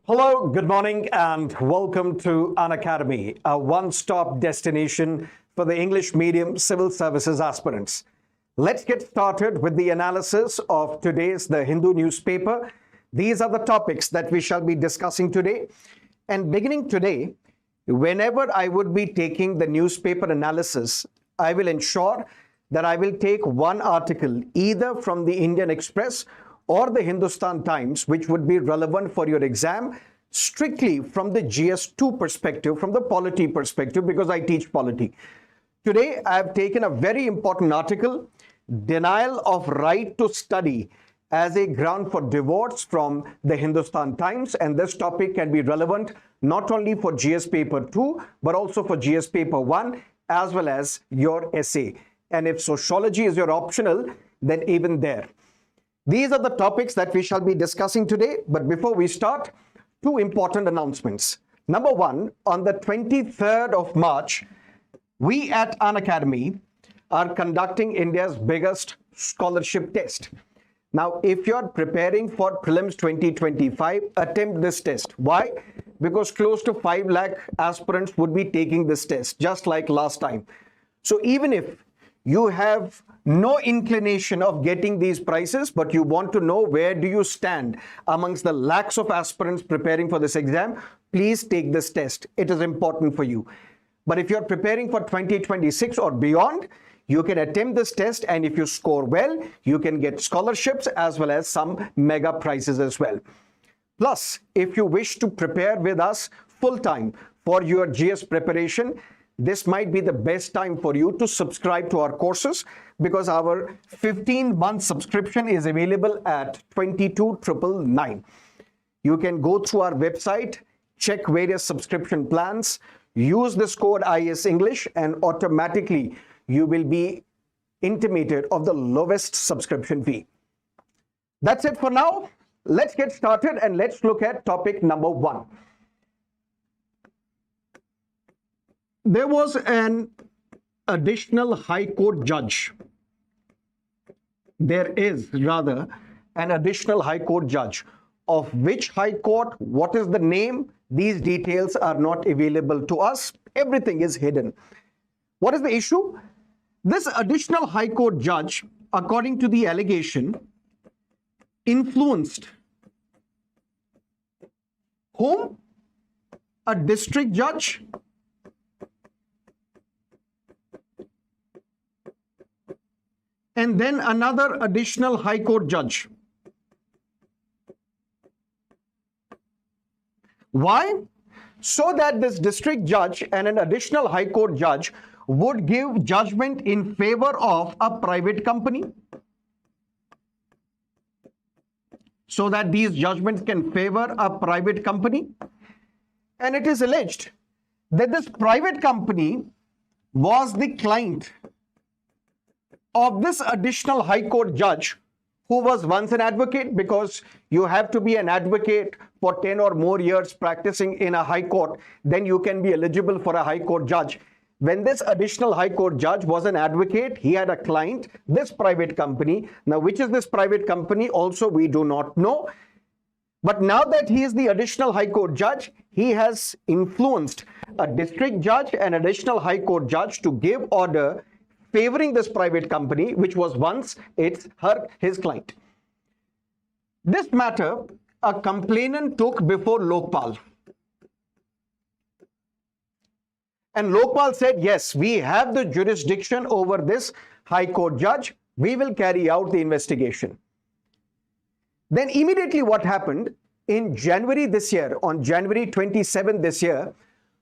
Hello, good morning, and welcome to Unacademy, a one-stop destination for the English medium civil services aspirants. Let's get started with the analysis of today's The Hindu newspaper. These are the topics that we shall be discussing today. And beginning today, whenever I would be taking the newspaper analysis, I will ensure that I will take one article either from the Indian Express or the Hindustan Times, which would be relevant for your exam, strictly from the GS2 perspective, from the polity perspective, because I teach polity. Today, I have taken a very important article, Denial of Right to Study as a Ground for Divorce, from the Hindustan Times. And this topic can be relevant not only for GS Paper 2, but also for GS Paper 1, as well as your essay. And if sociology is your optional, then even there. These are the topics that we shall be discussing today. But before we start, two important announcements. Number one, on the 23rd of March, we at Unacademy are conducting India's biggest scholarship test. Now, if you're preparing for Prelims 2025, attempt this test. Why? Because close to 5 lakh aspirants would be taking this test, just like last time. So even if you have no inclination of getting these prizes, but you want to know where do you stand amongst the lakhs of aspirants preparing for this exam, please take this test. It is important for you. But if you're preparing for 2026 or beyond, you can attempt this test, and if you score well, you can get scholarships as well as some mega prizes as well. Plus, if you wish to prepare with us full-time for your GS preparation, this might be the best time for you to subscribe to our courses, because our 15-month subscription is available at 22,999. You can go through our website, check various subscription plans, use this code IS English, and automatically you will be intimated of the lowest subscription fee. That's it for now. Let's get started and let's look at topic number one. There was an additional High Court judge. There is rather an additional High Court judge. Of which High Court, what is the name? These details are not available to us. Everything is hidden. What is the issue? This additional High Court judge, according to the allegation, influenced whom? A district judge and then another additional High Court judge. Why? So that this district judge and an additional High Court judge would give judgment in favor of a private company, so that these judgments can favor a private company. And it is alleged that this private company was the client of this additional High Court judge, who was once an advocate, because you have to be an advocate for 10 or more years practicing in a High Court, then you can be eligible for a High Court judge. When this additional High Court judge was an advocate, he had a client, this private company. Now, which is this private company also we do not know. But now that he is the additional High Court judge, he has influenced a district judge and additional High Court judge to give order favoring this private company, which was once his client. This matter, a complainant took before Lokpal. And Lokpal said, yes, we have the jurisdiction over this High Court judge. We will carry out the investigation. Then immediately what happened in January this year, on January 27 this year,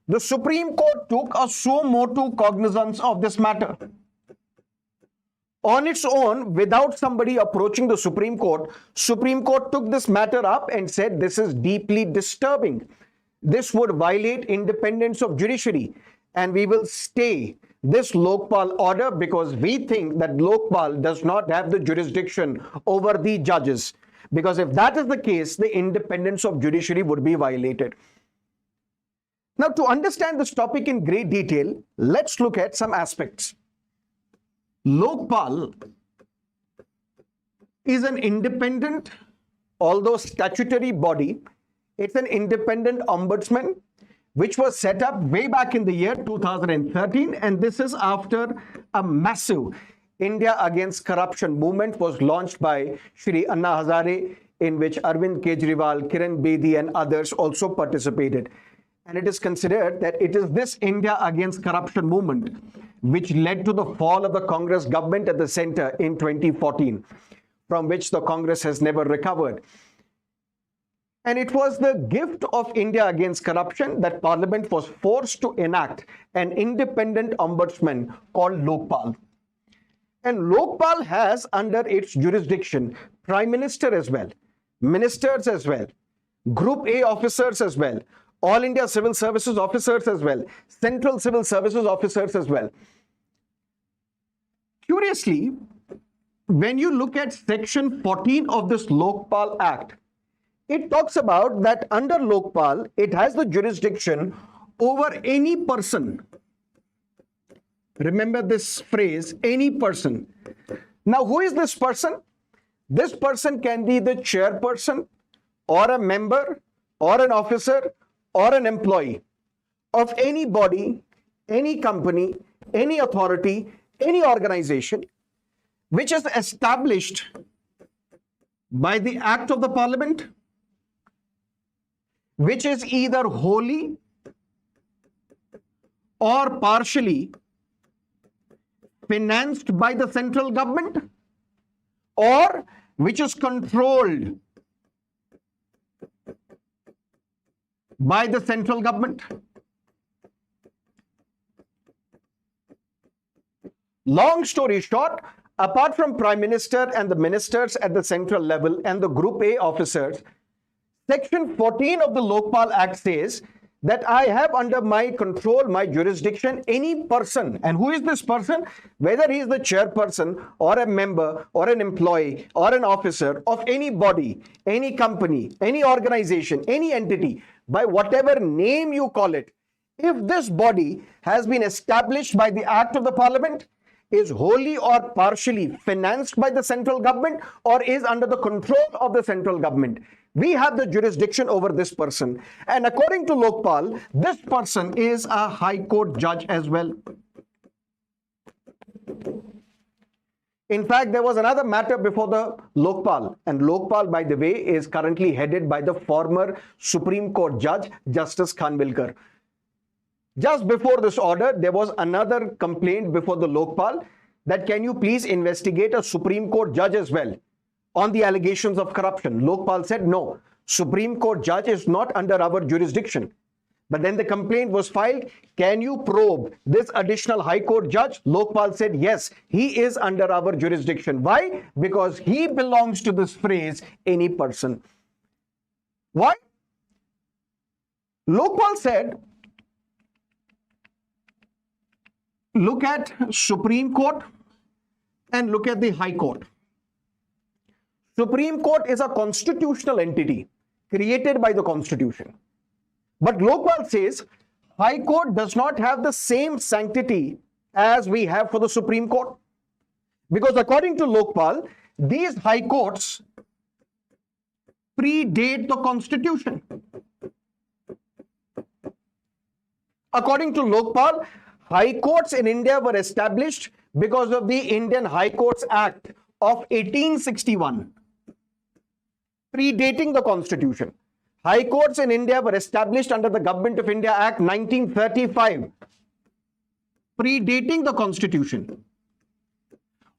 the Supreme Court took a suo motu cognizance of this matter. On its own, without somebody approaching the Supreme Court took this matter up and said, this is deeply disturbing. This would violate independence of judiciary, and we will stay this Lokpal order because we think that Lokpal does not have the jurisdiction over the judges. Because if that is the case, the independence of judiciary would be violated. Now, to understand this topic in great detail, let's look at some aspects. Lokpal is an independent, although statutory body It's an independent ombudsman which was set up way back in the year 2013, and this is after a massive India Against Corruption movement was launched by Shri Anna Hazare, in which Arvind Kejriwal, Kiran Bedi and others also participated. And it is considered that it is this India Against Corruption movement which led to the fall of the Congress government at the center in 2014, from which the Congress has never recovered. And it was the gift of India Against Corruption that Parliament was forced to enact an independent ombudsman called Lokpal. And Lokpal has under its jurisdiction Prime Minister as well, ministers as well, Group A officers as well, All India Civil Services officers as well, Central Civil Services officers as well. Curiously, when you look at Section 14 of this Lokpal Act, it talks about that under Lokpal, it has the jurisdiction over any person. Remember this phrase, any person. Now, who is this person? This person can be the chairperson or a member or an officer or an employee of any body, any company, any authority, any organization which is established by the Act of the Parliament, which is either wholly or partially financed by the central government, or which is controlled by the central government. Long story short, apart from Prime Minister and the ministers at the central level and the Group A officers, Section 14 of the Lokpal Act says that I have under my control, my jurisdiction, any person. And who is this person? Whether he is the chairperson or a member or an employee or an officer of any body, any company, any organization, any entity, by whatever name you call it, if this body has been established by the Act of the Parliament, is wholly or partially financed by the central government, or is under the control of the central government, we have the jurisdiction over this person. And according to Lokpal, this person is a High Court judge as well. In fact, there was another matter before the Lokpal, and Lokpal, by the way, is currently headed by the former Supreme Court judge, Justice Khanwilkar. Just before this order, there was another complaint before the Lokpal that can you please investigate a Supreme Court judge as well on the allegations of corruption. Lokpal said, no, Supreme Court judge is not under our jurisdiction. But then the complaint was filed, can you probe this additional High Court judge? Lokpal said, yes, he is under our jurisdiction. Why? Because he belongs to this phrase, any person. Why? Lokpal said, look at Supreme Court and look at the High Court. Supreme Court is a constitutional entity created by the Constitution. But Lokpal says High Court does not have the same sanctity as we have for the Supreme Court. Because according to Lokpal, these High Courts predate the Constitution. According to Lokpal, High Courts in India were established because of the Indian High Courts Act of 1861, predating the Constitution. High Courts in India were established under the Government of India Act 1935, predating the Constitution.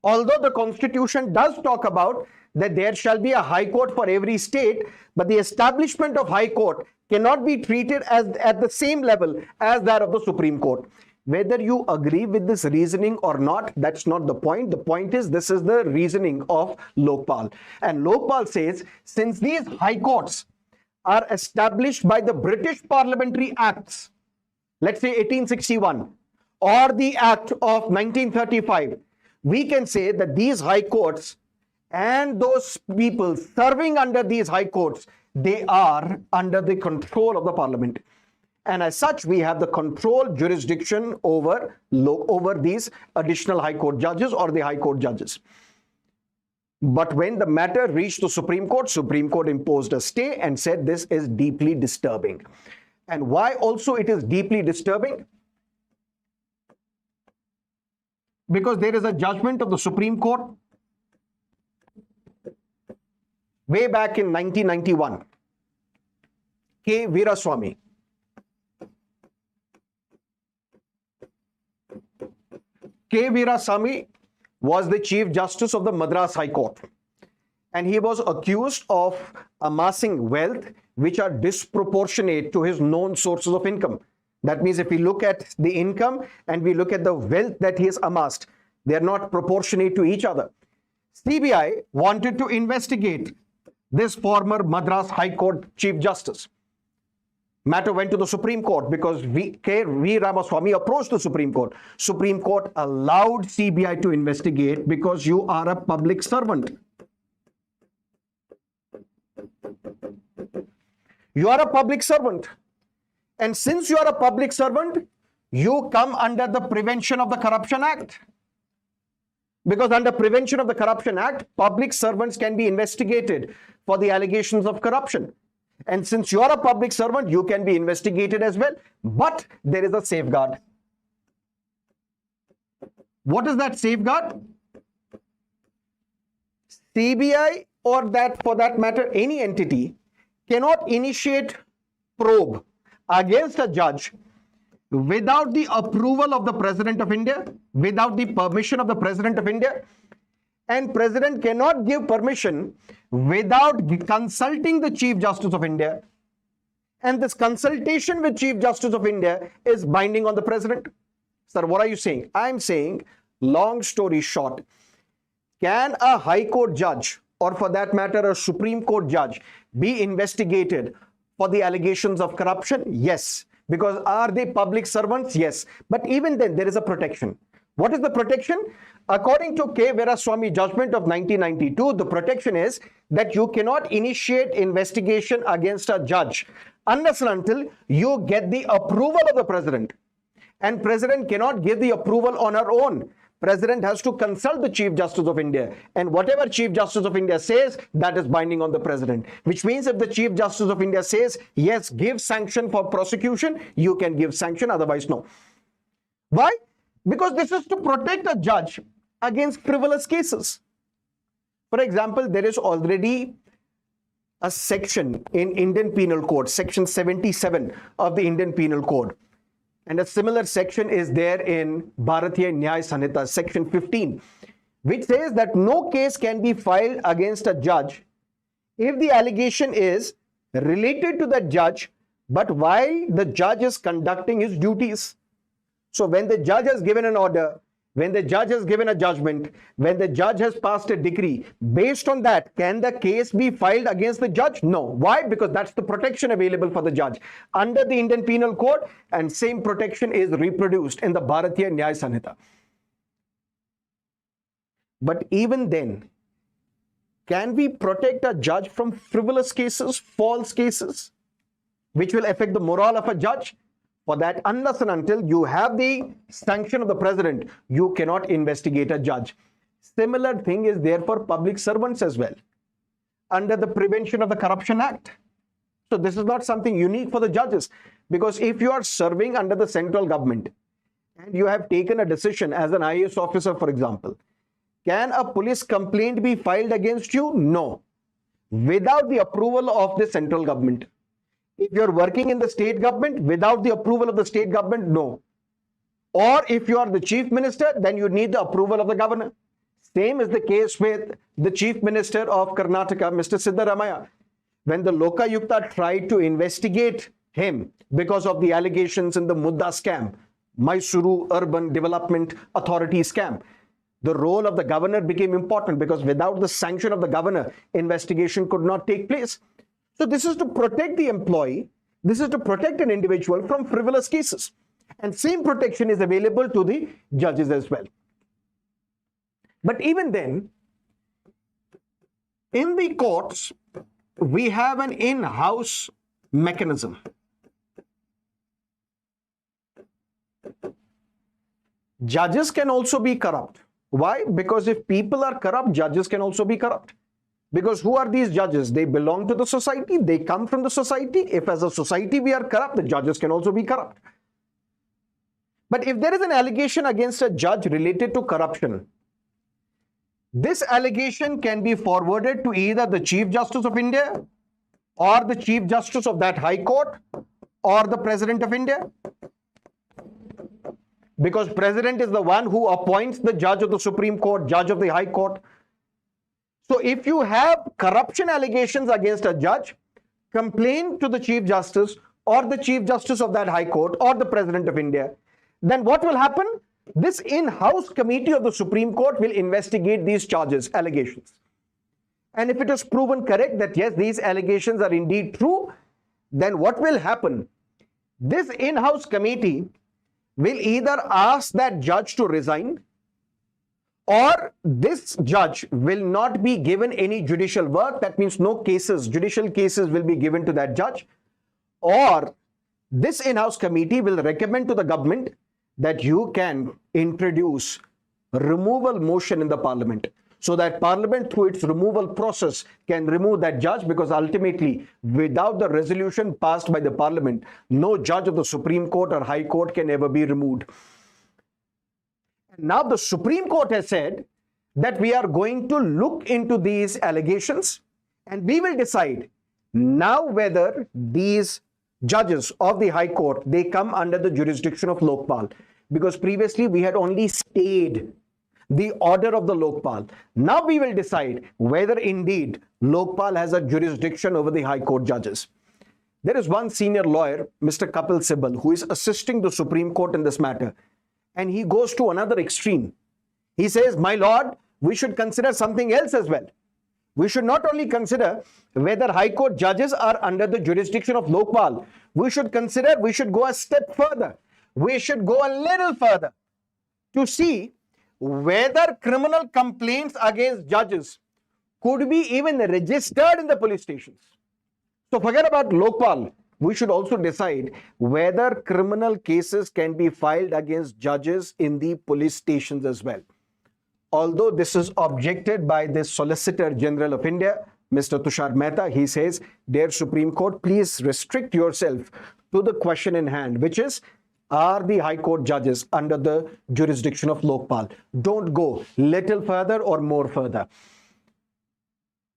Although the Constitution does talk about that there shall be a High Court for every state, but the establishment of High Court cannot be treated as at the same level as that of the Supreme Court. Whether you agree with this reasoning or not, that's not the point. The point is, this is the reasoning of Lokpal. And Lokpal says, since these High Courts are established by the British Parliamentary Acts, let's say 1861, or the Act of 1935, we can say that these High Courts and those people serving under these High Courts, they are under the control of the Parliament. And as such, we have the control jurisdiction over these additional High Court judges or the High Court judges. But when the matter reached the Supreme Court imposed a stay and said this is deeply disturbing. And why also it is deeply disturbing? Because there is a judgment of the Supreme Court way back in 1991. K. Veeraswamy. K. Veeraswamy was the Chief Justice of the Madras High Court, and he was accused of amassing wealth which are disproportionate to his known sources of income. That means if we look at the income and we look at the wealth that he has amassed, they are not proportionate to each other. CBI wanted to investigate this former Madras High Court Chief Justice. Matter went to the Supreme Court because K. V. Ramaswamy approached the Supreme Court. Supreme Court allowed CBI to investigate because you are a public servant. You are a public servant. And since you are a public servant, you come under the Prevention of the Corruption Act. Because under Prevention of the Corruption Act, public servants can be investigated for the allegations of corruption. And since you are a public servant, you can be investigated as well. But there is a safeguard. What is that safeguard? CBI, or that for that matter, any entity, cannot initiate probe against a judge without the approval of the President of India, without the permission of the President of India. And President cannot give permission without consulting the Chief Justice of India. And this consultation with Chief Justice of India is binding on the President. Sir, what are you saying? I'm saying, long story short, can a High Court judge, or for that matter, a Supreme Court judge, be investigated for the allegations of corruption? Yes. Because are they public servants? Yes. But even then, there is a protection. What is the protection? According to K. Veeraswamy judgment of 1992, the protection is that you cannot initiate investigation against a judge unless and until you get the approval of the President. And President cannot give the approval on her own. President has to consult the Chief Justice of India. And whatever Chief Justice of India says, that is binding on the President. Which means if the Chief Justice of India says, yes, give sanction for prosecution, you can give sanction, otherwise no. Why? Because this is to protect a judge against frivolous cases. For example, there is already a section in Indian Penal Code, section 77 of the Indian Penal Code. And a similar section is there in Bharatiya Nyaya Sanhita, section 15, which says that no case can be filed against a judge if the allegation is related to the judge, but while the judge is conducting his duties. So when the judge has given an order, when the judge has given a judgment, when the judge has passed a decree, based on that, can the case be filed against the judge? No. Why? Because that's the protection available for the judge under the Indian Penal Code, and same protection is reproduced in the Bharatiya Nyaya Sanhita. But even then, can we protect a judge from frivolous cases, false cases, which will affect the morale of a judge? For that, unless and until you have the sanction of the President, you cannot investigate a judge. Similar thing is there for public servants as well, under the Prevention of the Corruption Act. So this is not something unique for the judges, because if you are serving under the central government and you have taken a decision as an IAS officer, for example, can a police complaint be filed against you? No. Without the approval of the central government. If you're working in the state government, without the approval of the state government, no. Or if you are the chief minister, then you need the approval of the governor. Same is the case with the chief minister of Karnataka, Mr. Siddaramaiah. When the Lokayukta tried to investigate him because of the allegations in the Mudda scam, Mysuru Urban Development Authority scam, the role of the governor became important, because without the sanction of the governor, investigation could not take place. So this is to protect the employee. This is to protect an individual from frivolous cases. And same protection is available to the judges as well. But even then, in the courts, we have an in-house mechanism. Judges can also be corrupt. Why? Because if people are corrupt, judges can also be corrupt. Because who are these judges? They belong to the society. They come from the society. If as a society we are corrupt, the judges can also be corrupt. But if there is an allegation against a judge related to corruption, this allegation can be forwarded to either the Chief Justice of India or the Chief Justice of that High Court or the President of India. Because President is the one who appoints the judge of the Supreme Court, judge of the High Court. So if you have corruption allegations against a judge, complain to the Chief Justice or the Chief Justice of that High Court or the President of India, then what will happen? This in-house committee of the Supreme Court will investigate these charges, allegations. And if it is proven correct that yes, these allegations are indeed true, then what will happen? This in-house committee will either ask that judge to resign, or this judge will not be given any judicial work. That means no cases, judicial cases will be given to that judge, or this in-house committee will recommend to the government that you can introduce removal motion in the parliament, so that parliament through its removal process can remove that judge, because ultimately without the resolution passed by the parliament, no judge of the Supreme Court or High Court can ever be removed. Now the Supreme Court has said that we are going to look into these allegations and we will decide now whether these judges of the High Court, they come under the jurisdiction of Lokpal, because previously we had only stayed the order of the Lokpal. Now we will decide whether indeed Lokpal has a jurisdiction over the High Court judges. There is one senior lawyer, Mr. Kapil Sibal, who is assisting the Supreme Court in this matter, and he goes to another extreme. He says, my lord, we should consider something else as well. We should not only consider whether High Court judges are under the jurisdiction of Lokpal. We should go a step further. We should go a little further to see whether criminal complaints against judges could be even registered in the police stations. So forget about Lokpal. We should also decide whether criminal cases can be filed against judges in the police stations as well. Although this is objected by the Solicitor General of India, Mr. Tushar Mehta, he says, dear Supreme Court, please restrict yourself to the question in hand, which is, are the High Court judges under the jurisdiction of Lokpal? Don't go little further or more further.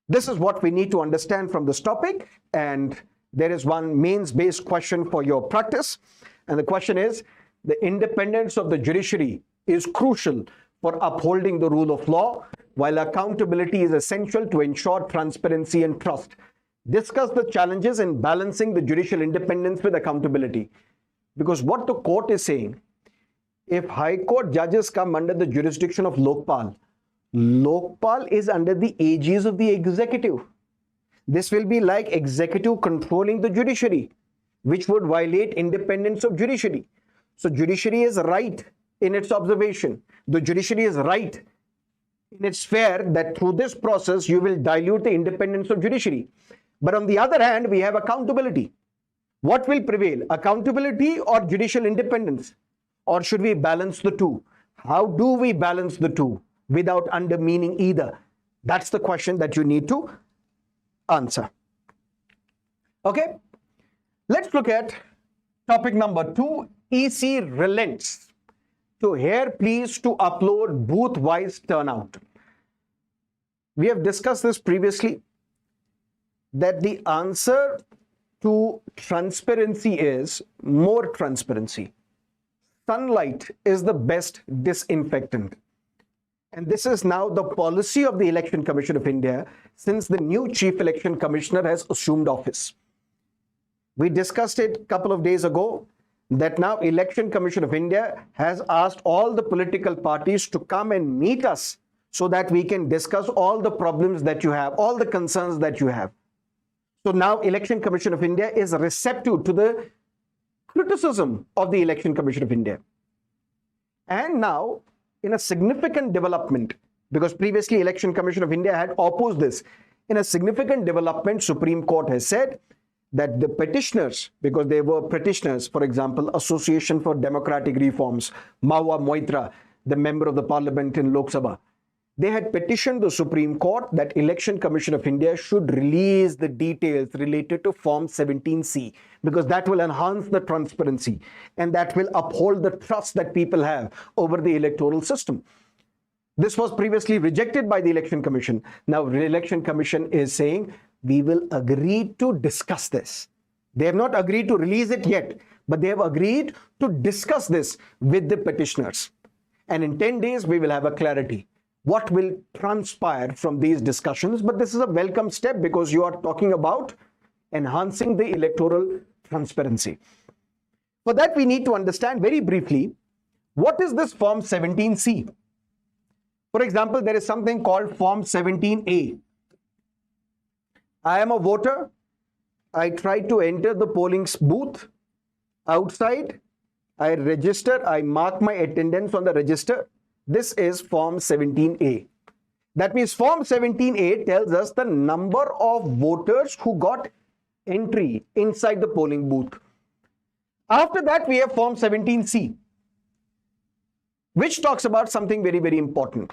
This is what we need to understand from this topic, and there is one mains-based question for your practice, and the question is, the independence of the judiciary is crucial for upholding the rule of law, while accountability is essential to ensure transparency and trust. Discuss the challenges in balancing the judicial independence with accountability. Because what the court is saying, if High Court judges come under the jurisdiction of Lokpal, Lokpal is under the aegis of the executive. This will be like executive controlling the judiciary, which would violate independence of judiciary. So judiciary is right in its observation. The judiciary is right in its fair that through this process you will dilute the independence of judiciary. But on the other hand, we have accountability. What will prevail? Accountability or judicial independence? Or should we balance the two? How do we balance the two without undermining either? That's the question that you need to answer. Okay, let's look at topic number 2, EC relents to hear pleas to upload booth-wise turnout. We have discussed this previously, that the answer to transparency is more transparency. Sunlight is the best disinfectant. And this is now the policy of the Election Commission of India since the new Chief Election Commissioner has assumed office. We discussed it a couple of days ago that now Election Commission of India has asked all the political parties to come and meet us so that we can discuss all the problems that you have, all the concerns that you have. So now Election Commission of India is receptive to the criticism of the Election Commission of India. And now, in a significant development, because previously Election Commission of India had opposed this, in a significant development, Supreme Court has said that the petitioners, because they were petitioners, for example, Association for Democratic Reforms, Mawa Moitra, the member of the parliament in Lok Sabha. They had petitioned the Supreme Court that Election Commission of India should release the details related to Form 17C, because that will enhance the transparency and that will uphold the trust that people have over the electoral system. This was previously rejected by the Election Commission. Now, the Election Commission is saying, we will agree to discuss this. They have not agreed to release it yet, but they have agreed to discuss this with the petitioners. And in 10 days, we will have a clarity. What will transpire from these discussions? But this is a welcome step because you are talking about enhancing the electoral transparency. For that, we need to understand very briefly, what is this Form 17C? For example, there is something called Form 17A. I am a voter. I try to enter the polling booth. Outside, I register. I mark my attendance on the register. This is Form 17A. That means Form 17A tells us the number of voters who got entry inside the polling booth. After that, we have Form 17C, which talks about something very, very important,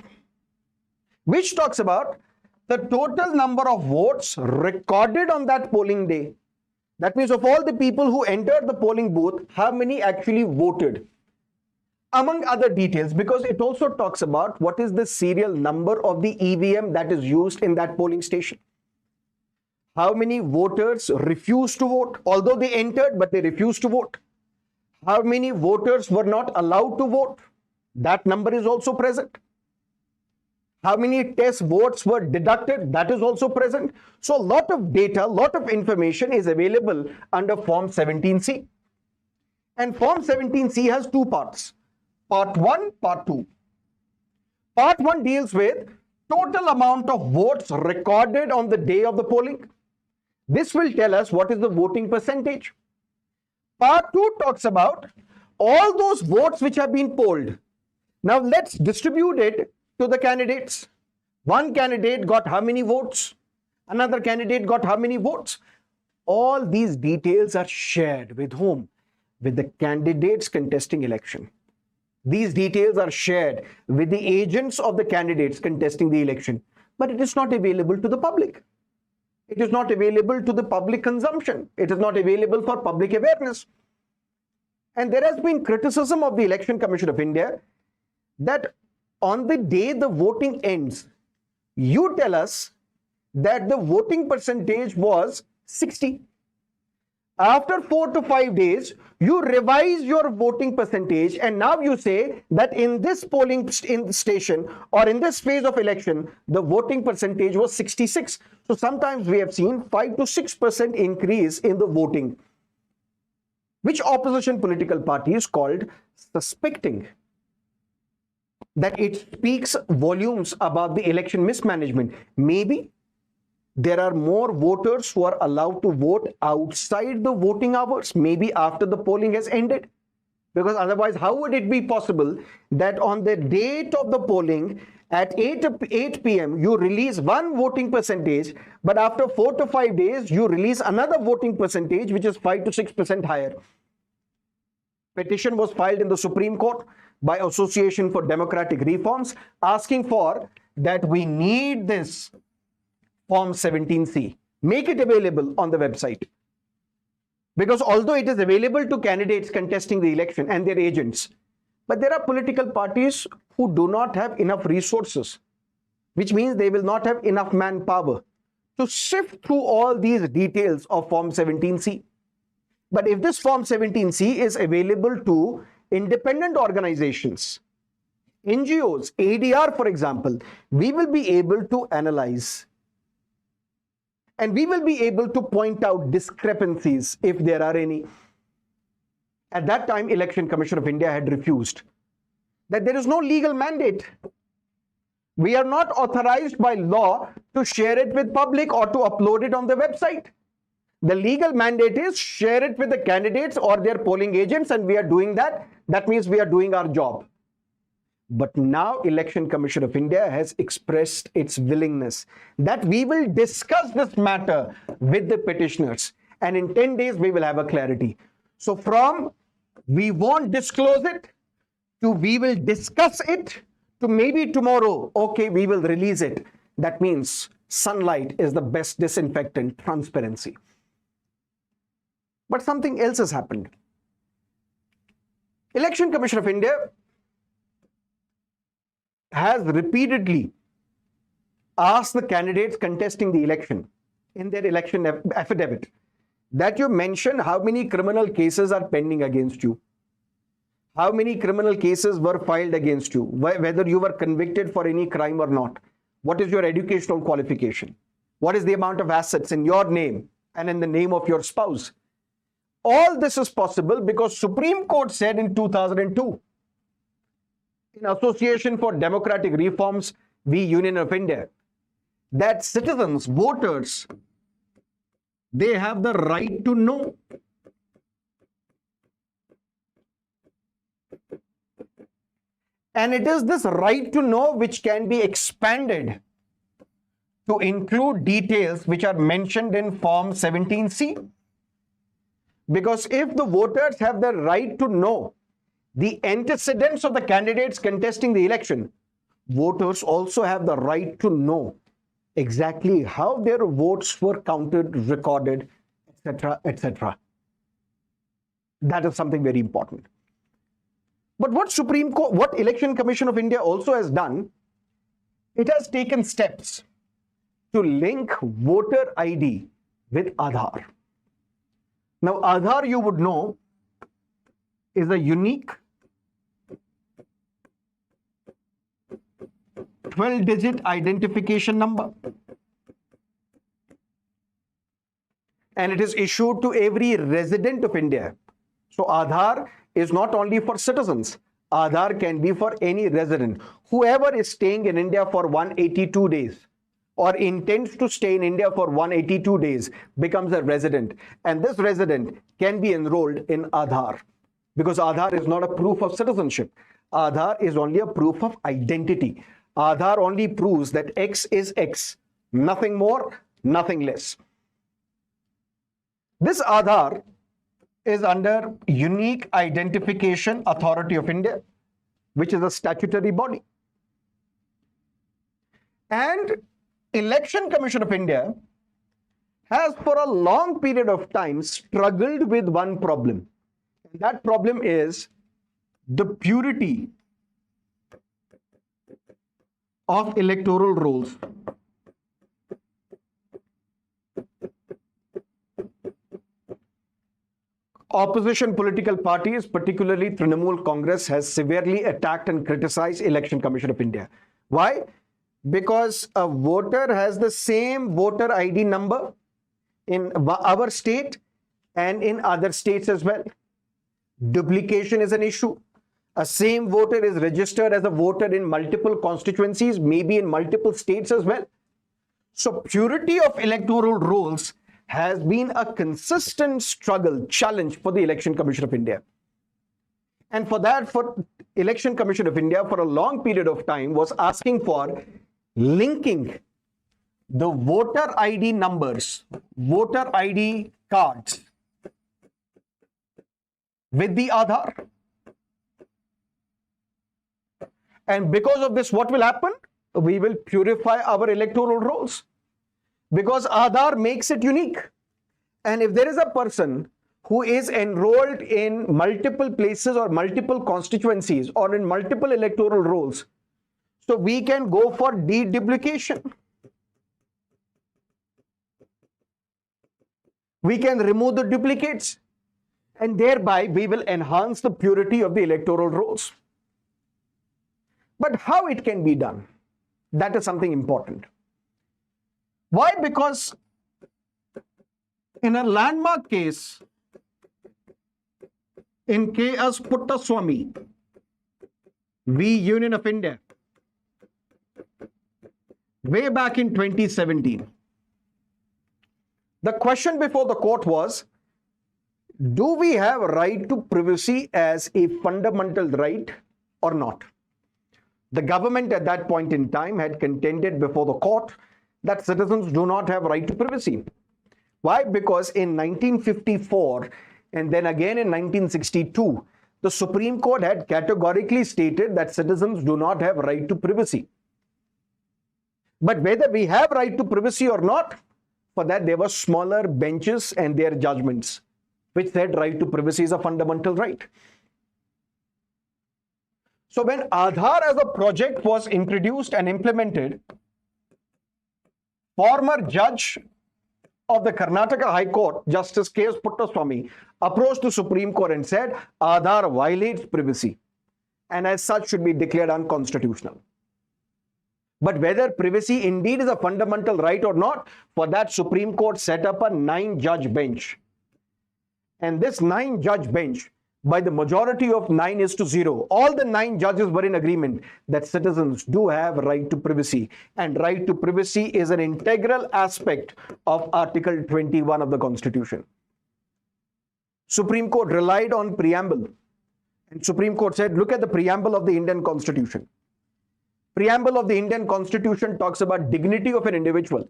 which talks about the total number of votes recorded on that polling day. That means of all the people who entered the polling booth, how many actually voted? Among other details, because it also talks about what is the serial number of the EVM that is used in that polling station. How many voters refused to vote, although they entered, but they refused to vote. How many voters were not allowed to vote? That number is also present. How many test votes were deducted? That is also present. So a lot of data, a lot of information is available under Form 17C. And Form 17C has two parts. Part 1, Part 2. Part 1 deals with total amount of votes recorded on the day of the polling. This will tell us what is the voting percentage. Part 2 talks about all those votes which have been polled. Now let's distribute it to the candidates. One candidate got how many votes? Another candidate got how many votes? All these details are shared with whom? With the candidates contesting election. These details are shared with the agents of the candidates contesting the election, but it is not available to the public. It is not available to the public consumption. It is not available for public awareness. And there has been criticism of the Election Commission of India that on the day the voting ends, you tell us that the voting percentage was 60. After 4 to 5 days, you revise your voting percentage and now you say that in this polling station or in this phase of election, the voting percentage was 66. So sometimes we have seen 5 to 6% increase in the voting, which opposition political parties called suspecting that it speaks volumes about the election mismanagement. Maybe there are more voters who are allowed to vote outside the voting hours, maybe after the polling has ended. Because otherwise, how would it be possible that on the date of the polling at 8 p.m. you release one voting percentage, but after 4 to 5 days, you release another voting percentage, which is 5 to 6% higher? Petition was filed in the Supreme Court by Association for Democratic Reforms, asking for that we need this Form 17C. Make it available on the website. Because although it is available to candidates contesting the election and their agents, but there are political parties who do not have enough resources, which means they will not have enough manpower to sift through all these details of Form 17C. But if this Form 17C is available to independent organizations, NGOs, ADR, for example, we will be able to analyze and we will be able to point out discrepancies if there are any. At that time, Election Commission of India had refused that there is no legal mandate. We are not authorized by law to share it with public or to upload it on the website. The legal mandate is share it with the candidates or their polling agents, and we are doing that. That means we are doing our job. But now Election Commission of India has expressed its willingness that we will discuss this matter with the petitioners, and in 10 days we will have a clarity. So from we won't disclose it to we will discuss it to maybe tomorrow, okay, we will release it. That means sunlight is the best disinfectant, transparency. But something else has happened. Election Commission of India has repeatedly asked the candidates contesting the election in their election affidavit that you mention how many criminal cases are pending against you, how many criminal cases were filed against you, whether you were convicted for any crime or not, what is your educational qualification, what is the amount of assets in your name and in the name of your spouse. All this is possible because Supreme Court said in 2002, in Association for Democratic Reforms v. Union of India, that citizens, voters, they have the right to know. And it is this right to know which can be expanded to include details which are mentioned in Form 17C. Because if the voters have the right to know the antecedents of the candidates contesting the election, voters also have the right to know exactly how their votes were counted, recorded, etc., etc. That is something very important. But what Supreme Court, what Election Commission of India also has done, it has taken steps to link voter ID with Aadhaar. Now, Aadhaar, you would know, is a unique 12-digit identification number. And it is issued to every resident of India. So Aadhaar is not only for citizens. Aadhaar can be for any resident. Whoever is staying in India for 182 days or intends to stay in India for 182 days becomes a resident. And this resident can be enrolled in Aadhaar because Aadhaar is not a proof of citizenship. Aadhaar is only a proof of identity. Aadhaar only proves that X is X, nothing more, nothing less. This Aadhaar is under Unique Identification Authority of India, which is a statutory body. And Election Commission of India has for a long period of time struggled with one problem. And that problem is the purity of electoral rolls. Opposition political parties, particularly Trinamool Congress, has severely attacked and criticized Election Commission of India. Why? Because a voter has the same voter ID number in our state and in other states as well. Duplication is an issue. A same voter is registered as a voter in multiple constituencies, maybe in multiple states as well. So purity of electoral rolls has been a consistent struggle, challenge for the Election Commission of India. And for that, for Election Commission of India, for a long period of time, was asking for linking the voter ID numbers, voter ID cards with the Aadhaar. And because of this, what will happen? We will purify our electoral rolls. Because Aadhaar makes it unique. And if there is a person who is enrolled in multiple places or multiple constituencies or in multiple electoral rolls, so we can go for deduplication. We can remove the duplicates and thereby we will enhance the purity of the electoral rolls. But how it can be done? That is something important. Why? Because in a landmark case in K.S. Puttaswamy v. Union of India, way back in 2017, the question before the court was, do we have a right to privacy as a fundamental right or not? The government at that point in time had contended before the court that citizens do not have right to privacy. Why? Because in 1954 and then again in 1962, the Supreme Court had categorically stated that citizens do not have right to privacy. But whether we have right to privacy or not, for that there were smaller benches and their judgments, which said right to privacy is a fundamental right. So when Aadhaar as a project was introduced and implemented, former judge of the Karnataka High Court, Justice K.S. Puttaswamy, approached the Supreme Court and said, Aadhaar violates privacy and as such should be declared unconstitutional. But whether privacy indeed is a fundamental right or not, for that Supreme Court set up a 9-judge bench. And this 9-judge bench, by the majority of 9-0, all the 9 judges were in agreement that citizens do have right to privacy, and right to privacy is an integral aspect of Article 21 of the Constitution. Supreme Court relied on preamble, and Supreme Court said, look at the preamble of the Indian Constitution. Preamble of the Indian Constitution talks about dignity of an individual,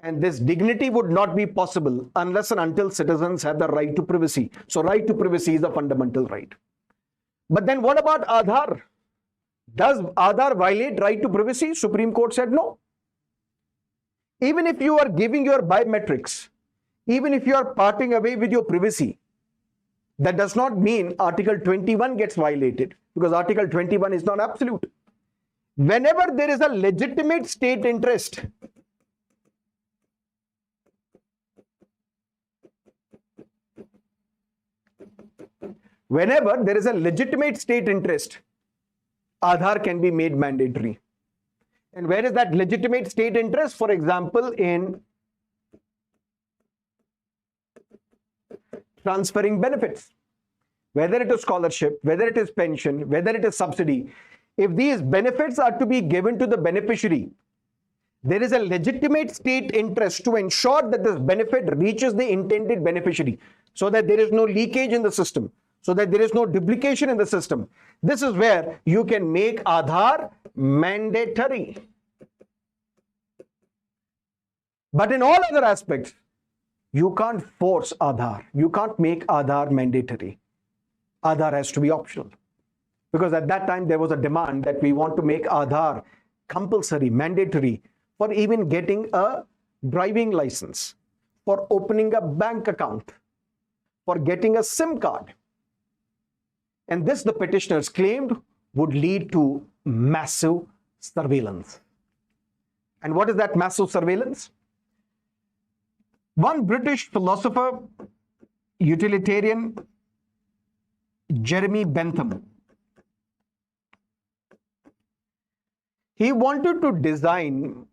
and this dignity would not be possible unless and until citizens have the right to privacy. So right to privacy is a fundamental right. But then what about Aadhaar? Does Aadhaar violate right to privacy? Supreme Court said no. Even if you are giving your biometrics, even if you are parting away with your privacy, that does not mean Article 21 gets violated, because Article 21 is not absolute. Whenever there is a legitimate state interest, Aadhaar can be made mandatory. And where is that legitimate state interest? For example, in transferring benefits, whether it is scholarship, whether it is pension, whether it is subsidy, if these benefits are to be given to the beneficiary, there is a legitimate state interest to ensure that this benefit reaches the intended beneficiary, so that there is no leakage in the system, so that there is no duplication in the system. This is where you can make Aadhaar mandatory. But in all other aspects, you can't force Aadhaar. You can't make Aadhaar mandatory. Aadhaar has to be optional. Because at that time, there was a demand that we want to make Aadhaar compulsory, mandatory, for even getting a driving license, for opening a bank account, for getting a SIM card. And this, the petitioners claimed, would lead to massive surveillance. And what is that massive surveillance? One British philosopher, utilitarian, Jeremy Bentham, he wanted to design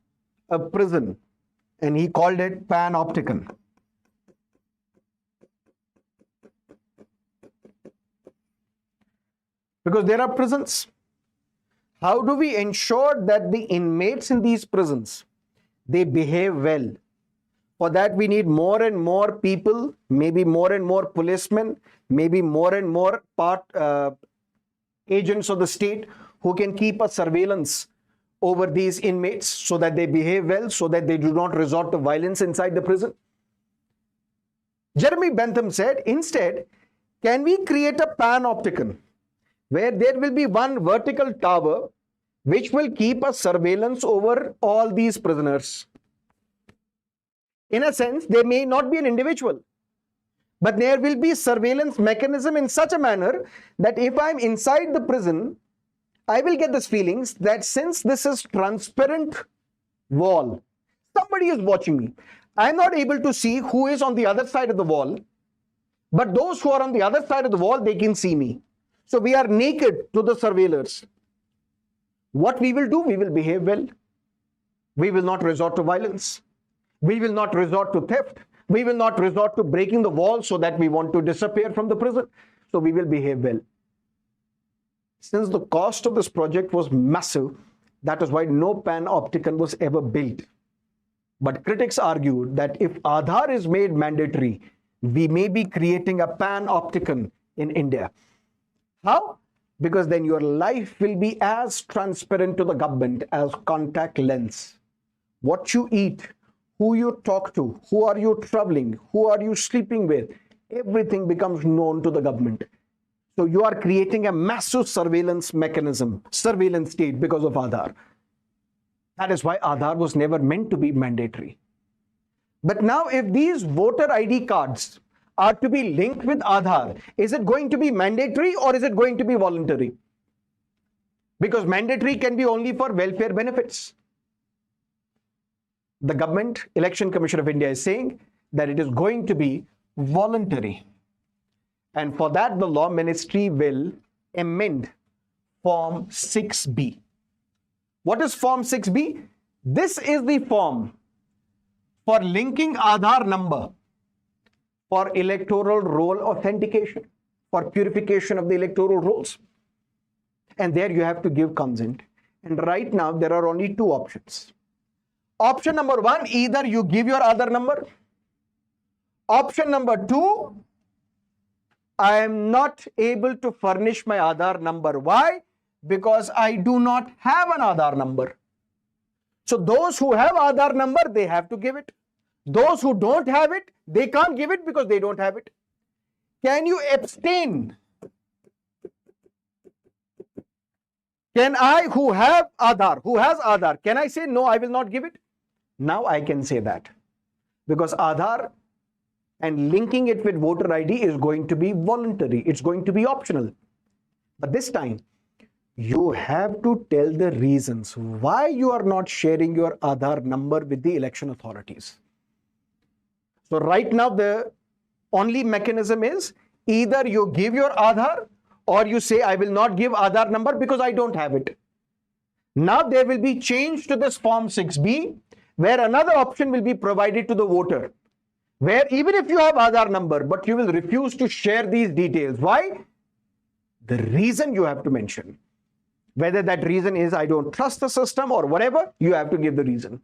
a prison, and he called it panopticon. Because there are prisons. How do we ensure that the inmates in these prisons, they behave well? For that, we need more and more people, maybe more and more policemen, maybe more and more agents of the state who can keep a surveillance over these inmates so that they behave well, so that they do not resort to violence inside the prison. Jeremy Bentham said, instead, can we create a panopticon where there will be one vertical tower which will keep a surveillance over all these prisoners? In a sense, there may not be an individual, but there will be surveillance mechanism in such a manner that if I'm inside the prison, I will get this feelings that since this is transparent wall, somebody is watching me. I'm not able to see who is on the other side of the wall, but those who are on the other side of the wall, they can see me. So we are naked to the surveillors. What we will do? We will behave well. We will not resort to violence. We will not resort to theft. We will not resort to breaking the wall so that we want to disappear from the prison. So we will behave well. Since the cost of this project was massive, that is why no panopticon was ever built. But critics argued that if Aadhaar is made mandatory, we may be creating a panopticon in India. How? Because then your life will be as transparent to the government as contact lens. What you eat, who you talk to, who are you traveling, who are you sleeping with, everything becomes known to the government. So you are creating a massive surveillance mechanism, surveillance state because of Aadhaar. That is why Aadhaar was never meant to be mandatory. But now if these voter ID cards are to be linked with Aadhaar, is it going to be mandatory or is it going to be voluntary? Because mandatory can be only for welfare benefits. The government, Election Commission of India is saying that it is going to be voluntary. And for that, the Law Ministry will amend Form 6B. What is Form 6B? This is the form for linking Aadhaar number for electoral roll authentication, for purification of the electoral rolls. And there you have to give consent. And right now, there are only two options. Option number one, either you give your Aadhaar number. Option number two, I am not able to furnish my Aadhaar number. Why? Because I do not have an Aadhaar number. So those who have Aadhaar number, they have to give it. Those who don't have it, they can't give it because they don't have it. Can you abstain? Can I, who have Aadhaar, who has Aadhaar, can I say, no, I will not give it? Now I can say that. Because Aadhaar and linking it with voter ID is going to be voluntary. It's going to be optional. But this time, you have to tell the reasons why you are not sharing your Aadhaar number with the election authorities. So right now, the only mechanism is either you give your Aadhaar or you say, I will not give Aadhaar number because I don't have it. Now there will be change to this Form 6B, where another option will be provided to the voter, where even if you have Aadhaar number, but you will refuse to share these details. Why? The reason you have to mention. Whether that reason is, I don't trust the system or whatever, you have to give the reason.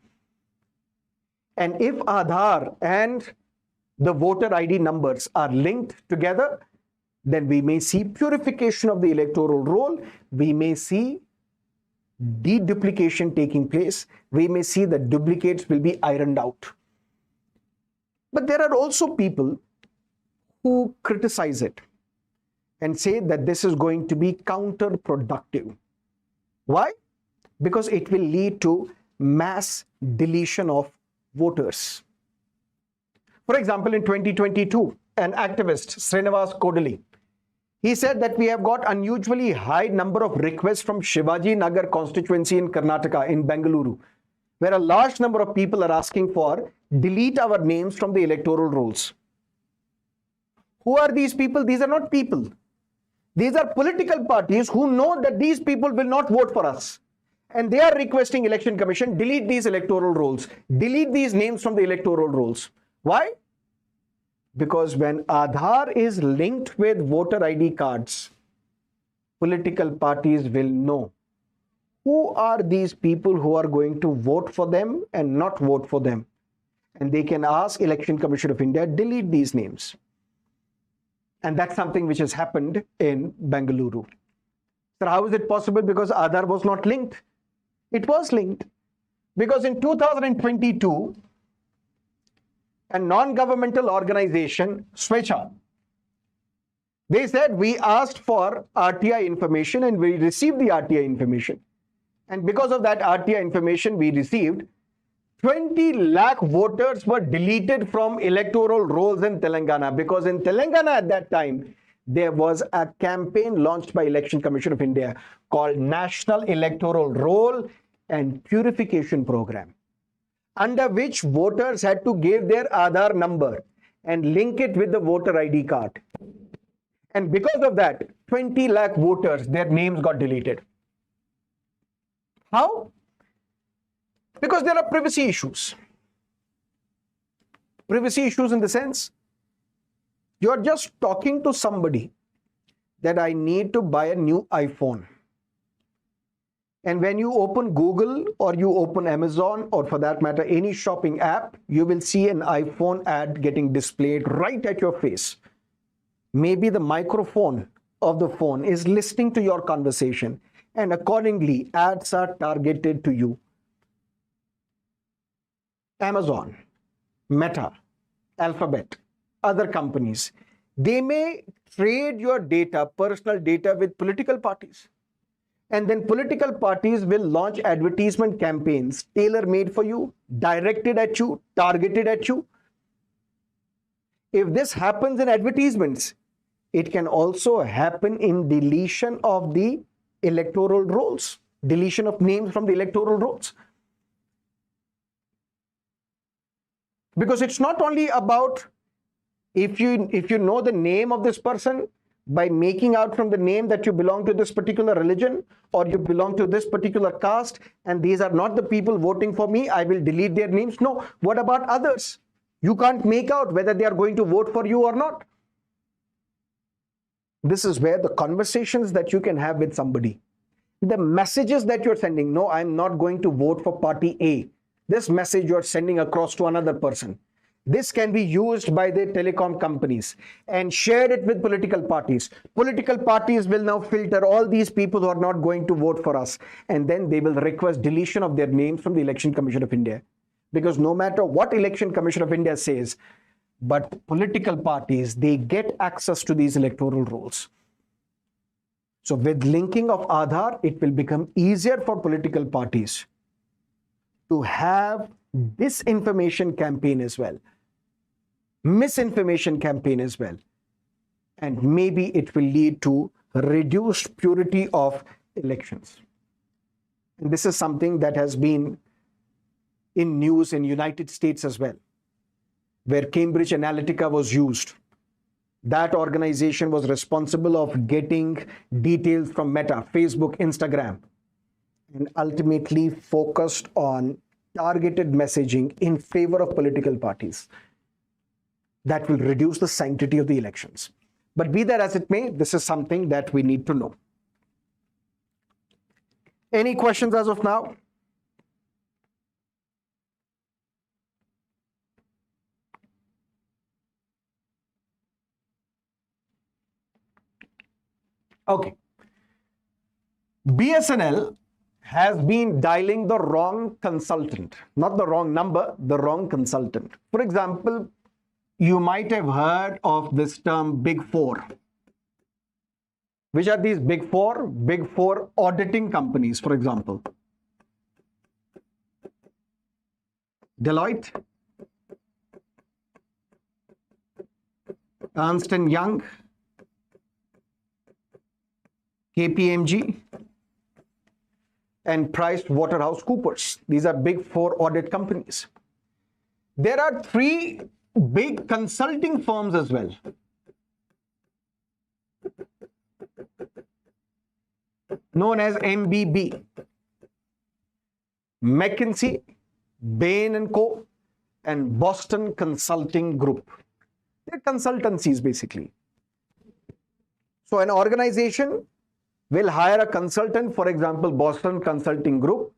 And if Aadhaar and the voter ID numbers are linked together, then we may see purification of the electoral roll. We may see deduplication taking place. We may see that duplicates will be ironed out. But there are also people who criticize it and say that this is going to be counterproductive. Why? Because it will lead to mass deletion of voters. For example, in 2022, an activist, Srinivas Kodali, he said that we have got unusually high number of requests from Shivaji Nagar constituency in Karnataka, in Bengaluru, where a large number of people are asking for delete our names from the electoral rolls. Who are these people? These are not people. These are political parties who know that these people will not vote for us. And they are requesting Election Commission, delete these electoral rolls, delete these names from the electoral rolls. Why? Because when Aadhaar is linked with voter ID cards, political parties will know who are these people who are going to vote for them and not vote for them. And they can ask Election Commission of India, delete these names. And that's something which has happened in Bengaluru. So how is it possible? Because Aadhaar was not linked. It was linked. Because in 2022, a non-governmental organization, Swecha, they said we asked for RTI information and we received the RTI information. And because of that RTI information we received, 20 lakh voters were deleted from electoral rolls in Telangana, because in Telangana at that time, there was a campaign launched by Election Commission of India called National Electoral Roll and Purification Program, under which voters had to give their Aadhaar number and link it with the voter ID card. And because of that, 20 lakh voters, their names got deleted. How? Because there are privacy issues. Privacy issues in the sense, you're just talking to somebody that I need to buy a new iPhone. And when you open Google or you open Amazon, or for that matter, any shopping app, you will see an iPhone ad getting displayed right at your face. Maybe the microphone of the phone is listening to your conversation, and accordingly, ads are targeted to you. Amazon, Meta, Alphabet, other companies, They may trade your data, personal data, with political parties. And then political parties will launch advertisement campaigns tailor-made for you, directed at you, targeted at you. If this happens in advertisements, it can also happen in deletion of the electoral rolls, deletion of names from the electoral rolls. Because it's not only about if you know the name of this person by making out from the name that you belong to this particular religion or you belong to this particular caste and these are not the people voting for me, I will delete their names. No, what about others? You can't make out whether they are going to vote for you or not. This is where the conversations that you can have with somebody, the messages that you're sending, no, I'm not going to vote for party A. This message you're sending across to another person. This can be used by the telecom companies and shared it with political parties. Political parties will now filter all these people who are not going to vote for us, and then they will request deletion of their names from the Election Commission of India. Because no matter what Election Commission of India says, but political parties, they get access to these electoral rolls. So with linking of Aadhaar, it will become easier for political parties to have disinformation campaign as well, misinformation campaign as well. And maybe it will lead to reduced purity of elections. And this is something that has been in news in United States as well, where Cambridge Analytica was used. That organization was responsible of getting details from Meta, Facebook, Instagram, and ultimately focused on targeted messaging in favor of political parties. That will reduce the sanctity of the elections. But be that as it may, this is something that we need to know. Any questions as of now? Okay. BSNL has been dialing the wrong consultant, not the wrong number, the wrong consultant. For example, you might have heard of this term Big Four. Which are these Big Four? Big Four auditing companies, for example. Deloitte, Ernst & Young, KPMG, and PricewaterhouseCoopers. These are Big Four audit companies. There are three big consulting firms as well. Known as MBB, McKinsey, Bain & Co, and Boston Consulting Group. They're consultancies basically. So an organization will hire a consultant, for example, Boston Consulting Group,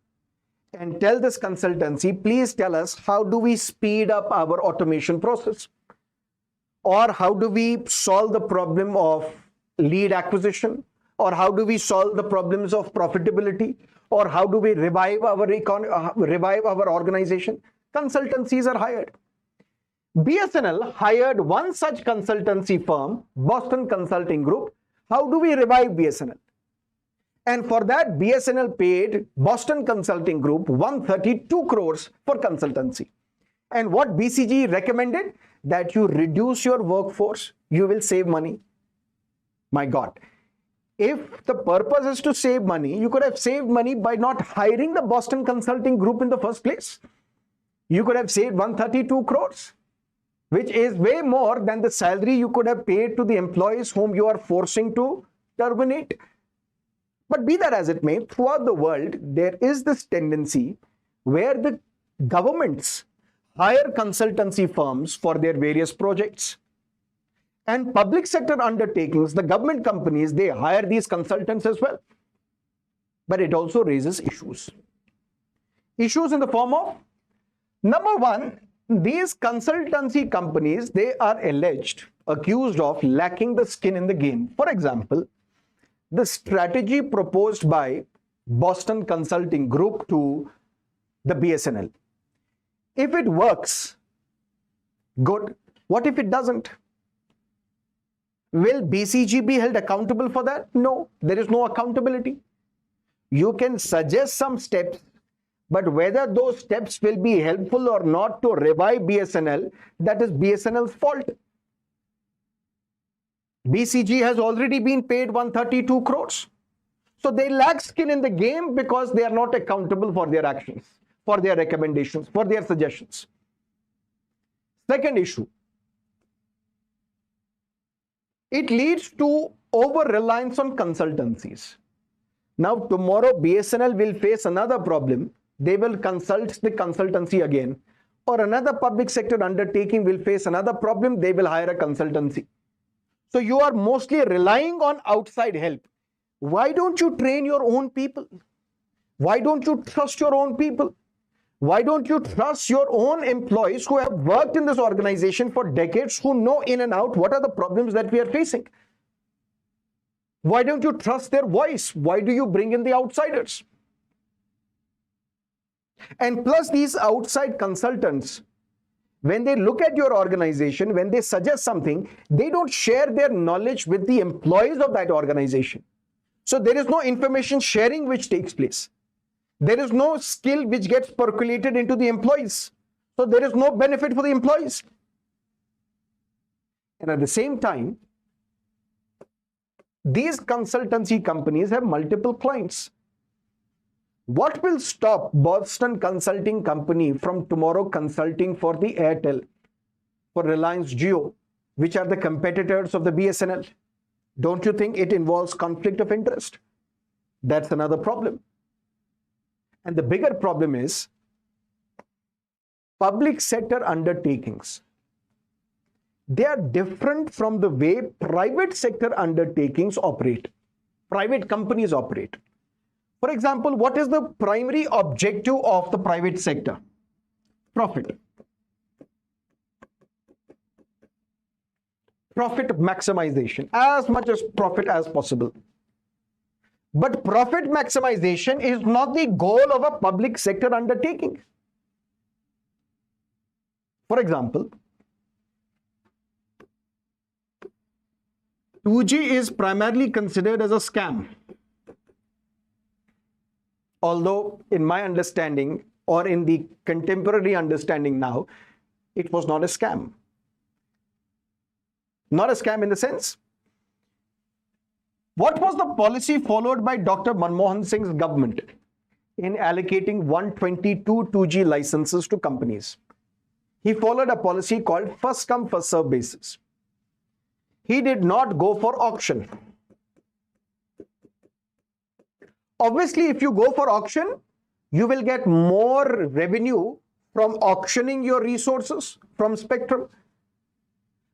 and tell this consultancy, please tell us how do we speed up our automation process? Or how do we solve the problem of lead acquisition? Or how do we solve the problems of profitability? Or how do we revive our organization? Consultancies are hired. BSNL hired one such consultancy firm, Boston Consulting Group. How do we revive BSNL? And for that, BSNL paid Boston Consulting Group 132 crores for consultancy. And what BCG recommended? That you reduce your workforce, you will save money. My God. If the purpose is to save money, you could have saved money by not hiring the Boston Consulting Group in the first place. You could have saved 132 crores, which is way more than the salary you could have paid to the employees whom you are forcing to terminate. But be that as it may, throughout the world, there is this tendency where the governments hire consultancy firms for their various projects. And public sector undertakings, the government companies, they hire these consultants as well. But it also raises issues. Issues in the form of, number one, these consultancy companies, they are accused of lacking the skin in the game. For example, the strategy proposed by Boston Consulting Group to the BSNL. If it works, good. What if it doesn't? Will BCG be held accountable for that? No, there is no accountability. You can suggest some steps, but whether those steps will be helpful or not to revive BSNL, that is BSNL's fault. BCG has already been paid 132 crores. So they lack skin in the game because they are not accountable for their actions, for their recommendations, for their suggestions. Second issue, it leads to over-reliance on consultancies. Now, tomorrow BSNL will face another problem. They will consult the consultancy again. Or another public sector undertaking will face another problem. They will hire a consultancy. So you are mostly relying on outside help. Why don't you train your own people? Why don't you trust your own people? Why don't you trust your own employees who have worked in this organization for decades, who know in and out what are the problems that we are facing? Why don't you trust their voice? Why do you bring in the outsiders? And plus, these outside consultants, when they look at your organization, when they suggest something, they don't share their knowledge with the employees of that organization. So there is no information sharing which takes place. There is no skill which gets percolated into the employees. So there is no benefit for the employees. And at the same time, these consultancy companies have multiple clients. What will stop Boston Consulting Company from tomorrow consulting for the Airtel, for Reliance Jio, which are the competitors of the BSNL? Don't you think it involves conflict of interest? That's another problem. And the bigger problem is public sector undertakings. They are different from the way private sector undertakings operate, private companies operate. For example, what is the primary objective of the private sector? Profit. Profit maximization, as much as profit as possible. But profit maximization is not the goal of a public sector undertaking. For example, 2G is primarily considered as a scam. Although in my understanding, or in the contemporary understanding now, it was not a scam. Not a scam in the sense. What was the policy followed by Dr. Manmohan Singh's government in allocating 122 2G licenses to companies? He followed a policy called first come, first serve basis. He did not go for auction. Obviously, if you go for auction, you will get more revenue from auctioning your resources from spectrum.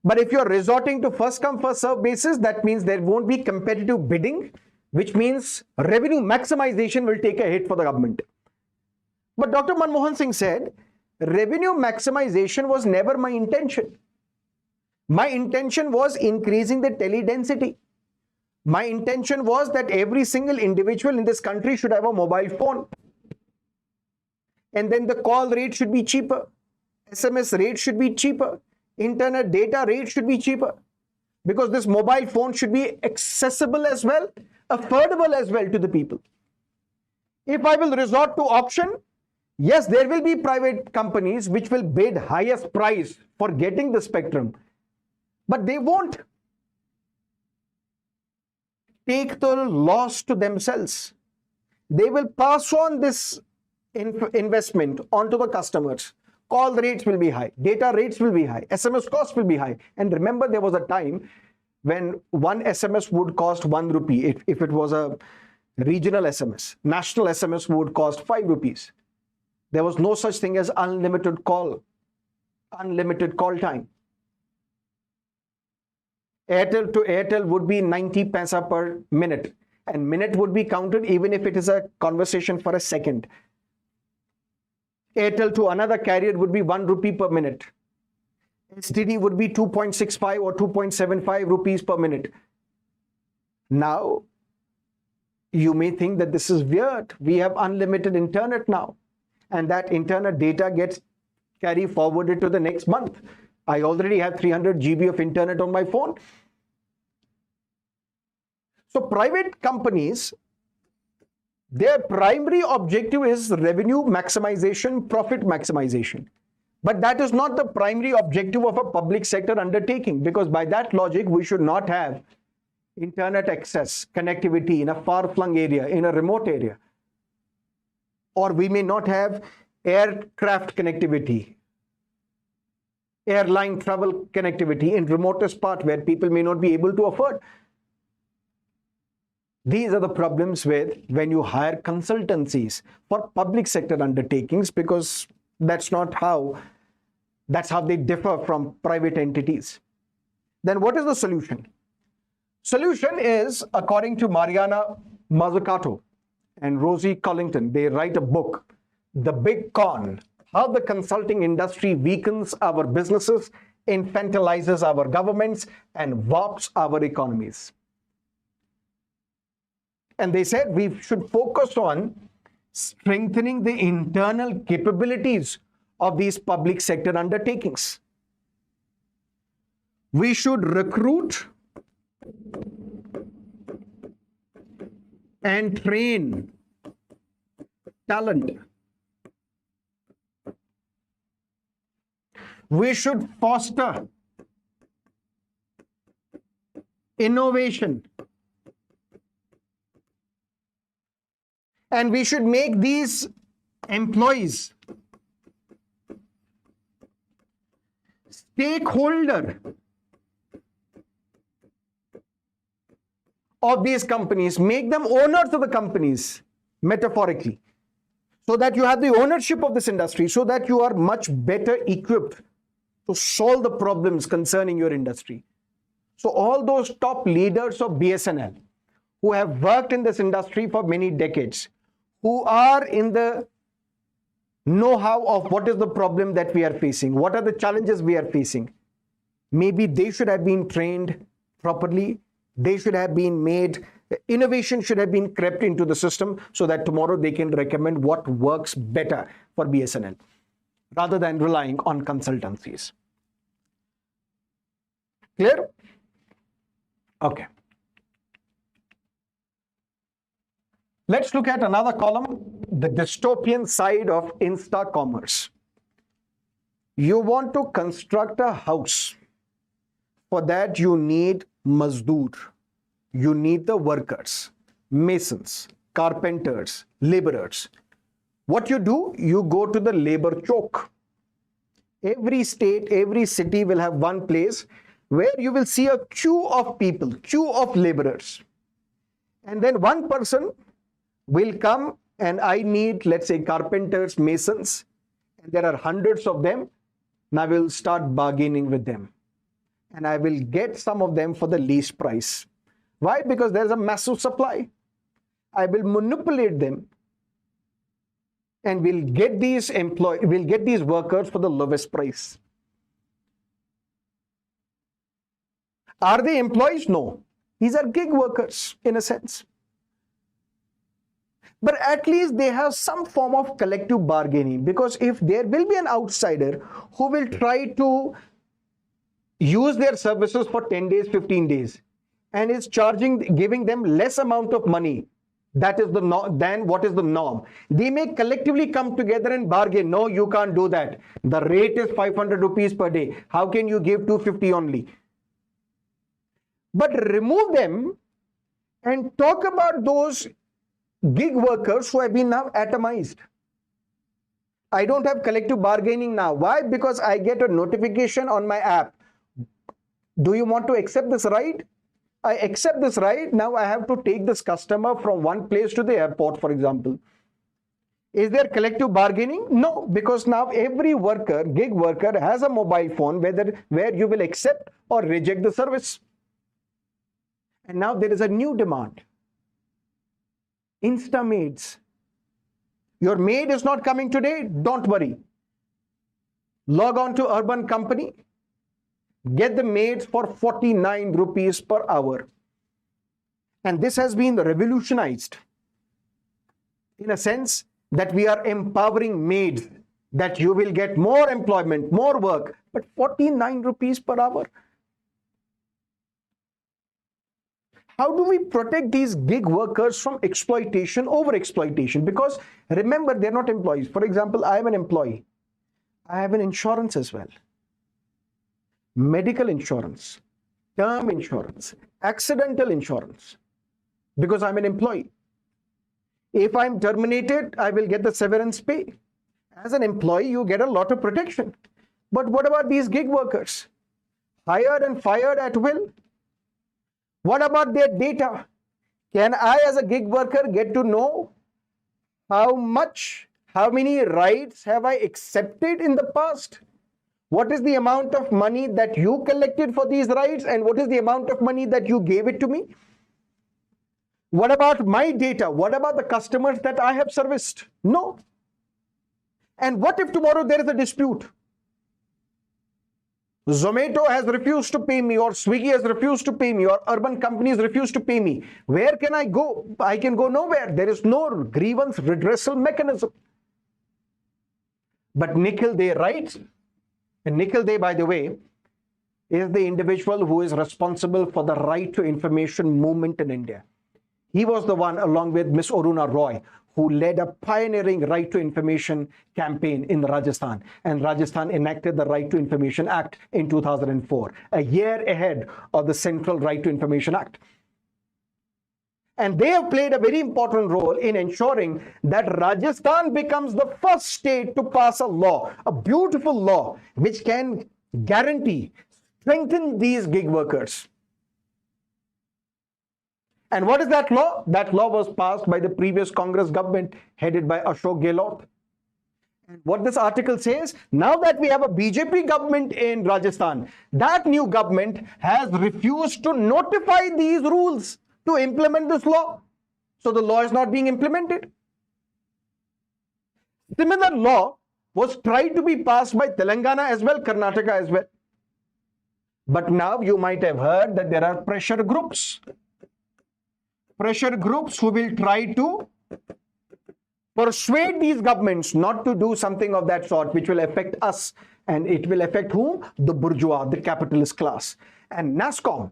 But if you're resorting to first come, first serve basis, that means there won't be competitive bidding, which means revenue maximization will take a hit for the government. But Dr. Manmohan Singh said, revenue maximization was never my intention. My intention was increasing the tele density. My intention was that every single individual in this country should have a mobile phone. And then the call rate should be cheaper. SMS rate should be cheaper. Internet data rate should be cheaper. Because this mobile phone should be accessible as well, affordable as well to the people. If I will resort to auction, yes, there will be private companies which will bid highest price for getting the spectrum. But they won't take the loss to themselves. They will pass on this investment onto the customers. Call rates will be high, data rates will be high, SMS costs will be high. And remember, there was a time when one SMS would cost 1 rupee if it was a regional SMS. National SMS would cost 5 rupees. There was no such thing as unlimited call time. Airtel to Airtel would be 90 paisa per minute, and minute would be counted even if it is a conversation for a second. Airtel to another carrier would be 1 rupee per minute. STD would be 2.65 or 2.75 rupees per minute. Now, you may think that this is weird. We have unlimited internet now, and that internet data gets carried forwarded to the next month. I already have 300 GB of internet on my phone. So private companies, their primary objective is revenue maximization, profit maximization. But that is not the primary objective of a public sector undertaking, because by that logic, we should not have internet access, connectivity in a far-flung area, in a remote area. Or we may not have aircraft connectivity, airline travel connectivity in remotest part where people may not be able to afford. These are the problems with when you hire consultancies for public sector undertakings, because that's how they differ from private entities. Then what is the solution? Solution is, according to Mariana Mazzucato and Rosie Collington, they write a book, The Big Con, How the Consulting Industry Weakens Our Businesses, Infantilizes Our Governments, and Warps Our Economies. And they said we should focus on strengthening the internal capabilities of these public sector undertakings. We should recruit and train talent. We should foster innovation. And we should make these employees stakeholder of these companies, make them owners of the companies, metaphorically, so that you have the ownership of this industry, so that you are much better equipped to solve the problems concerning your industry. So all those top leaders of BSNL who have worked in this industry for many decades, who are in the know-how of what is the problem that we are facing, what are the challenges we are facing, maybe they should have been trained properly. They should have been made, innovation should have been crept into the system so that tomorrow they can recommend what works better for BSNL rather than relying on consultancies. Clear? Okay. Let's look at another column, the dystopian side of Insta-commerce. You want to construct a house. For that, you need mazdoor. You need the workers, masons, carpenters, laborers. What you do, you go to the labor choke. Every state, every city will have one place where you will see a queue of people, queue of laborers. And then one person will come and I need, let's say, carpenters, masons, and there are hundreds of them. Now I will start bargaining with them. And I will get some of them for the least price. Why? Because there's a massive supply. I will manipulate them and we'll get these workers for the lowest price. Are they employees? No. These are gig workers in a sense. But at least they have some form of collective bargaining, because if there will be an outsider who will try to use their services for 10 days, 15 days, and is giving them less amount of money, that is than what is the norm. They may collectively come together and bargain. No, you can't do that. The rate is 500 rupees per day. How can you give 250 only? But remove them and talk about those gig workers who have been now atomized. I don't have collective bargaining now. Why? Because I get a notification on my app. Do you want to accept this ride? I accept this ride. Now I have to take this customer from one place to the airport, for example. Is there collective bargaining? No, because now every worker, gig worker, has a mobile phone where you will accept or reject the service. And now there is a new demand. Insta maids. Your maid is not coming today? Don't worry. Log on to Urban Company. Get the maids for 49 rupees per hour. And this has been revolutionized in a sense that we are empowering maids, that you will get more employment, more work, but 49 rupees per hour. How do we protect these gig workers from exploitation, over exploitation? Because remember, they're not employees. For example, I am an employee. I have an insurance as well. Medical insurance, term insurance, accidental insurance, because I'm an employee. If I'm terminated, I will get the severance pay. As an employee, you get a lot of protection. But what about these gig workers? Hired and fired at will? What about their data? Can I, as a gig worker, get to know how many rides have I accepted in the past? What is the amount of money that you collected for these rides, and what is the amount of money that you gave it to me? What about my data? What about the customers that I have serviced? No. And what if tomorrow there is a dispute? Zomato has refused to pay me, or Swiggy has refused to pay me, or urban companies refuse to pay me. Where can I go? I can go nowhere. There is no grievance redressal mechanism. But Nikhil Dey writes, and Nikhil Dey, by the way, is the individual who is responsible for the right to information movement in India. He was the one, along with Miss Aruna Roy, who led a pioneering right to information campaign in Rajasthan. And Rajasthan enacted the Right to Information Act in 2004, a year ahead of the Central Right to Information Act. And they have played a very important role in ensuring that Rajasthan becomes the first state to pass a law, a beautiful law, which can guarantee, strengthen these gig workers. And what is that law? That law was passed by the previous Congress government headed by Ashok Gehlot. And what this article says, now that we have a BJP government in Rajasthan, that new government has refused to notify these rules to implement this law. So the law is not being implemented. Similar law was tried to be passed by Telangana as well, Karnataka as well. But now you might have heard that there are pressure groups who will try to persuade these governments not to do something of that sort, which will affect us. And it will affect whom? The bourgeois, the capitalist class. And NASSCOM,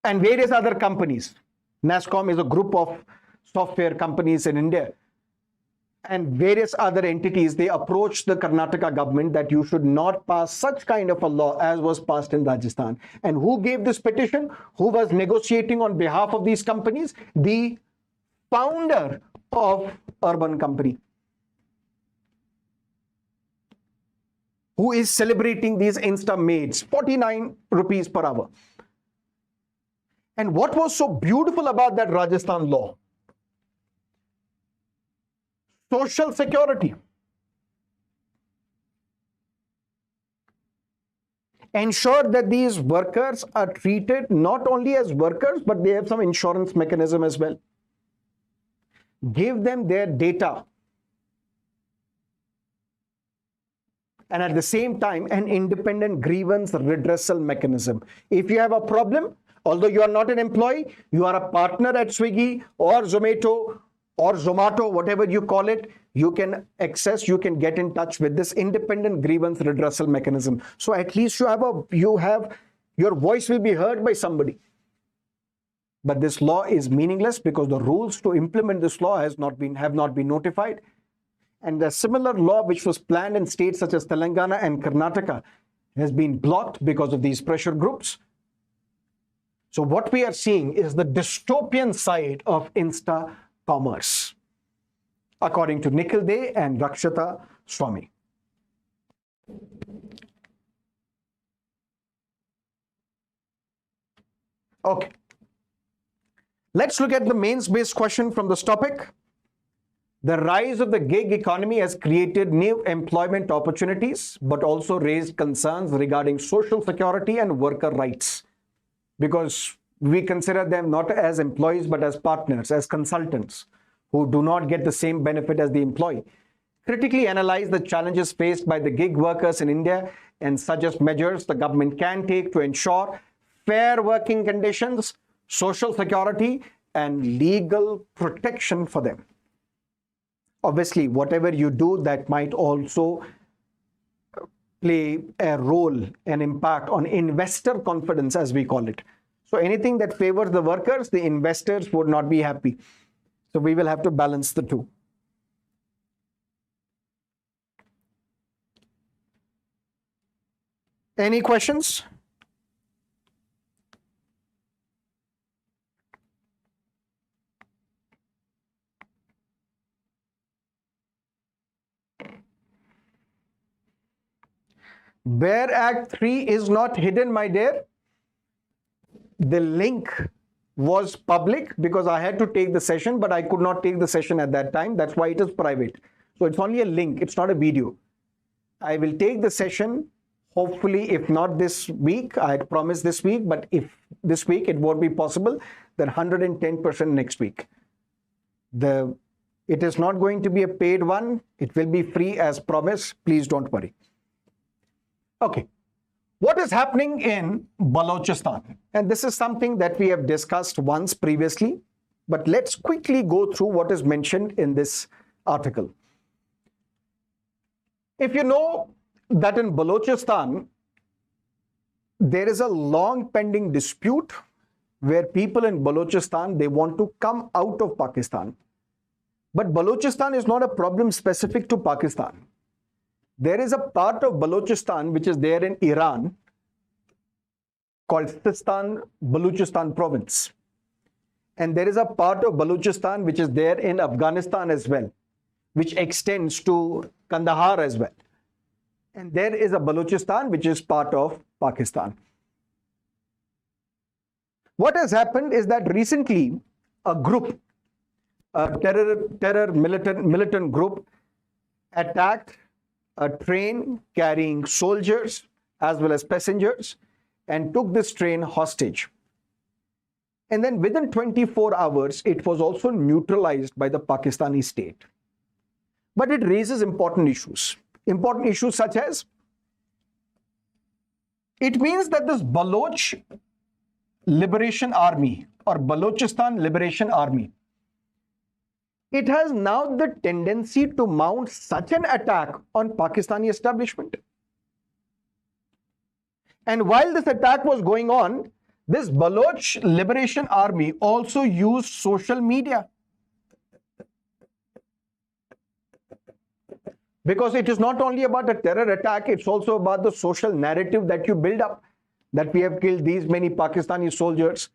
and various other companies. NASSCOM is a group of software companies in India. And various other entities, they approached the Karnataka government that you should not pass such kind of a law as was passed in Rajasthan. And who gave this petition? Who was negotiating on behalf of these companies? The founder of Urban Company, who is celebrating these Insta maids, 49 rupees per hour. And what was so beautiful about that Rajasthan law? Social security. Ensure that these workers are treated not only as workers, but they have some insurance mechanism as well. Give them their data. And at the same time, an independent grievance redressal mechanism. If you have a problem, although you are not an employee, you are a partner at Swiggy or Zomato or Zomato, whatever you call it, you can access, you can get in touch with this independent grievance redressal mechanism. So at least your voice will be heard by somebody. But this law is meaningless because the rules to implement this law have not been notified. And the similar law which was planned in states such as Telangana and Karnataka has been blocked because of these pressure groups. So what we are seeing is the dystopian side of Insta-commerce, according to Nikhil Dey and Rakshita Swami. Okay. Let's look at the mains-based question from this topic. The rise of the gig economy has created new employment opportunities, but also raised concerns regarding social security and worker rights, because we consider them not as employees, but as partners, as consultants who do not get the same benefit as the employee. Critically analyze the challenges faced by the gig workers in India and suggest measures the government can take to ensure fair working conditions, social security, and legal protection for them. Obviously, whatever you do, that might also play a role, an impact on investor confidence, as we call it. So anything that favors the workers, the investors would not be happy. So we will have to balance the two. Any questions? Where Act 3 is not hidden, my dear. The link was public because I had to take the session, but I could not take the session at that time. That's why it is private. So it's only a link. It's not a video. I will take the session, hopefully, if not this week. I had promised this week, but if this week it won't be possible, then 110% next week. It is not going to be a paid one. It will be free as promised. Please don't worry. Okay. What is happening in Balochistan? And this is something that we have discussed once previously, but let's quickly go through what is mentioned in this article. If you know that in Balochistan, there is a long pending dispute where people in Balochistan, they want to come out of Pakistan. But Balochistan is not a problem specific to Pakistan. There is a part of Balochistan which is there in Iran called Balochistan province. And there is a part of Balochistan which is there in Afghanistan as well, which extends to Kandahar as well. And there is a Balochistan which is part of Pakistan. What has happened is that recently a group, a terror militant group, attacked a train carrying soldiers as well as passengers and took this train hostage. And then within 24 hours, it was also neutralized by the Pakistani state. But it raises important issues. Important issues such as, it means that this Baloch Liberation Army or Balochistan Liberation Army, it has now the tendency to mount such an attack on Pakistani establishment. And while this attack was going on, this Baloch Liberation Army also used social media. Because it is not only about a terror attack, it's also about the social narrative that you build up, that we have killed these many Pakistani soldiers,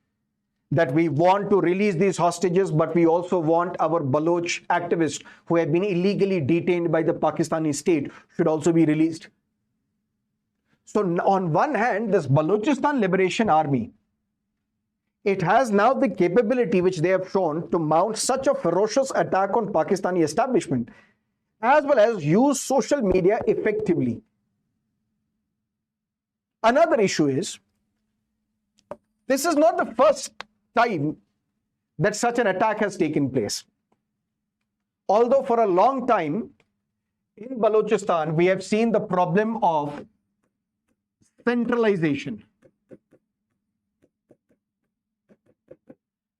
that we want to release these hostages, but we also want our Baloch activists who have been illegally detained by the Pakistani state should also be released. So on one hand, this Balochistan Liberation Army, it has now the capability which they have shown to mount such a ferocious attack on Pakistani establishment, as well as use social media effectively. Another issue is, this is not the first time that such an attack has taken place. Although for a long time in Balochistan, we have seen the problem of centralization,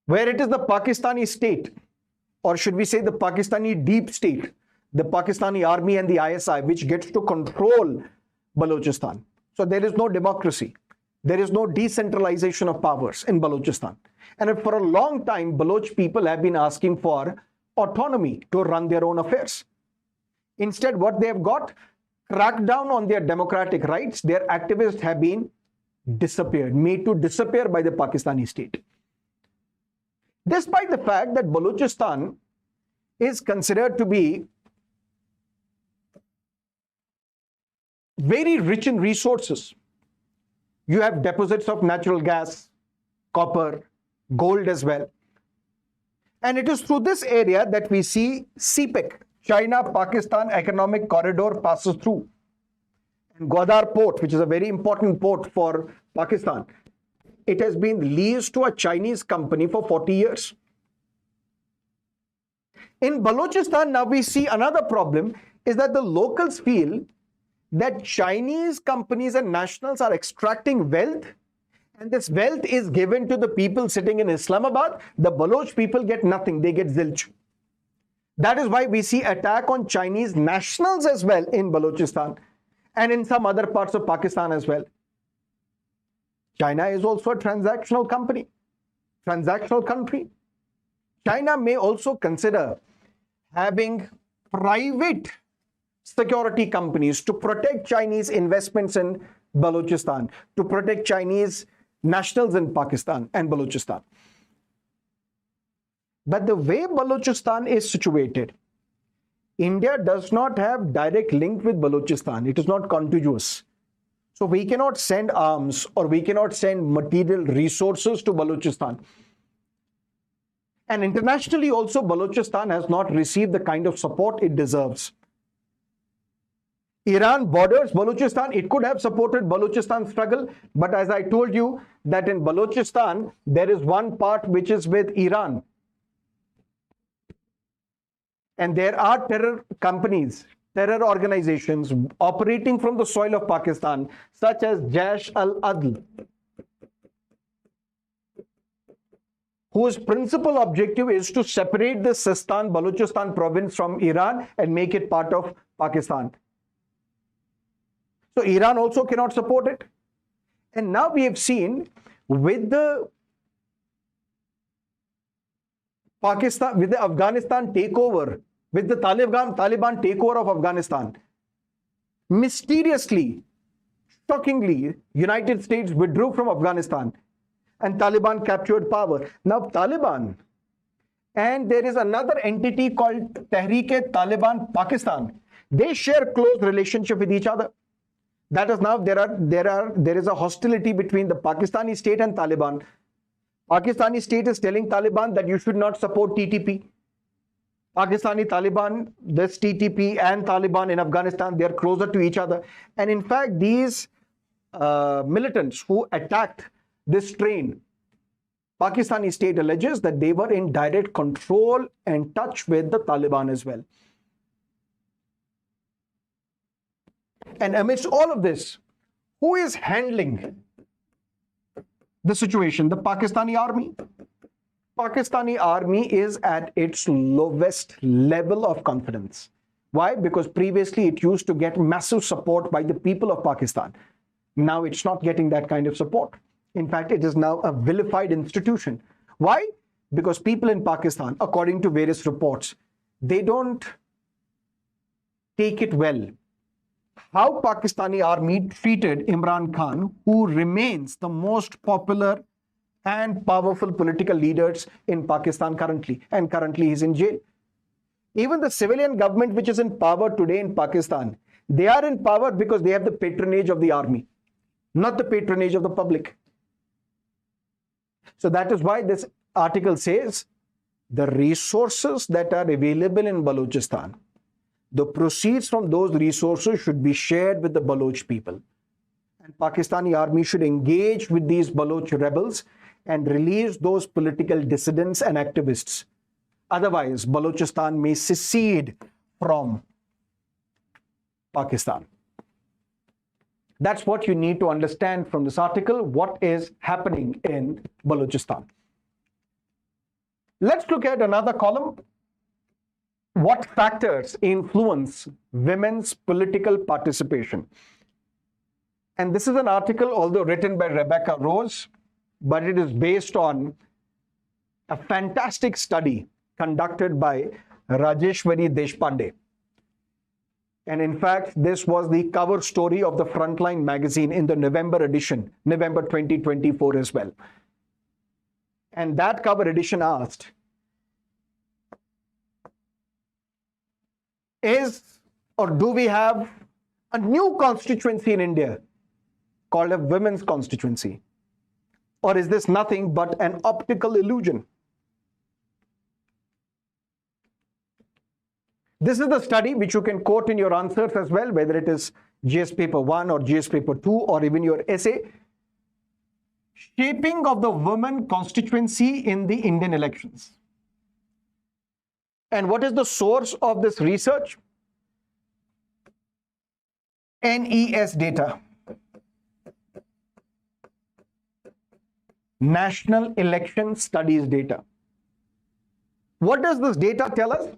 where it is the Pakistani state, or should we say the Pakistani deep state, the Pakistani army and the ISI, which gets to control Balochistan. So there is no democracy. There is no decentralization of powers in Balochistan. And for a long time, Baloch people have been asking for autonomy to run their own affairs. Instead, what they have got, cracked down on their democratic rights. Their activists have been disappeared, made to disappear by the Pakistani state. Despite the fact that Balochistan is considered to be very rich in resources. You have deposits of natural gas, copper, gold as well. And it is through this area that we see CPEC, China-Pakistan Economic Corridor, passes through. And Gwadar Port, which is a very important port for Pakistan, it has been leased to a Chinese company for 40 years. In Balochistan, now we see another problem is that the locals feel that Chinese companies and nationals are extracting wealth, and this wealth is given to the people sitting in Islamabad. The Baloch people get nothing, they get zilch. That is why we see attack on Chinese nationals as well in Balochistan. and in some other parts of Pakistan as well. China is also a transactional country. China may also consider having private security companies to protect Chinese investments in Balochistan, to protect Chinese nationals in Pakistan and Balochistan. But the way Balochistan is situated, India does not have direct link with Balochistan. It is not contiguous. So we cannot send arms or we cannot send material resources to Balochistan. And internationally also, Balochistan has not received the kind of support it deserves. Iran borders Balochistan. It could have supported Balochistan struggle, but as I told you, that in Balochistan, there is one part which is with Iran. And there are terror companies, terror organizations operating from the soil of Pakistan, such as Jaish al-Adl, whose principal objective is to separate the Sistan Balochistan province from Iran and make it part of Pakistan. So Iran also cannot support it. And now we have seen with the Afghanistan takeover, with the Taliban takeover of Afghanistan, mysteriously, shockingly, United States withdrew from Afghanistan and Taliban captured power. Now Taliban, and there is another entity called Tehreek-e-Taliban Pakistan. They share close relationship with each other. That is now there is a hostility between the Pakistani state and Taliban. Pakistani state is telling Taliban that you should not support TTP. Pakistani Taliban, this TTP and Taliban in Afghanistan, they are closer to each other. And in fact, these militants who attacked this train, Pakistani state alleges that they were in direct control and touch with the Taliban as well. And amidst all of this, who is handling the situation? The Pakistani army. Pakistani army is at its lowest level of confidence. Why? Because previously it used to get massive support by the people of Pakistan. Now it's not getting that kind of support. In fact, it is now a vilified institution. Why? Because people in Pakistan, according to various reports, they don't take it well how Pakistani army treated Imran Khan, who remains the most popular and powerful political leaders in Pakistan currently, and currently he's in jail. Even the civilian government which is in power today in Pakistan, they are in power because they have the patronage of the army, not the patronage of the public. So that is why this article says the resources that are available in Balochistan, the proceeds from those resources should be shared with the Baloch people. And Pakistani army should engage with these Baloch rebels and release those political dissidents and activists. Otherwise, Balochistan may secede from Pakistan. That's what you need to understand from this article, what is happening in Balochistan. Let's look at another column. What factors influence women's political participation? And this is an article, although written by Rebecca Rose, but it is based on a fantastic study conducted by Rajeshwari Deshpande. And in fact, this was the cover story of the Frontline magazine in the November edition, November 2024 as well. And that cover edition asked, do we have a new constituency in India called a women's constituency? Or is this nothing but an optical illusion? This is the study which you can quote in your answers as well, whether it is GS paper 1 or GS paper 2 or even your essay. Shaping of the women constituency in the Indian elections. And what is the source of this research? NES data. National Election Studies data. What does this data tell us?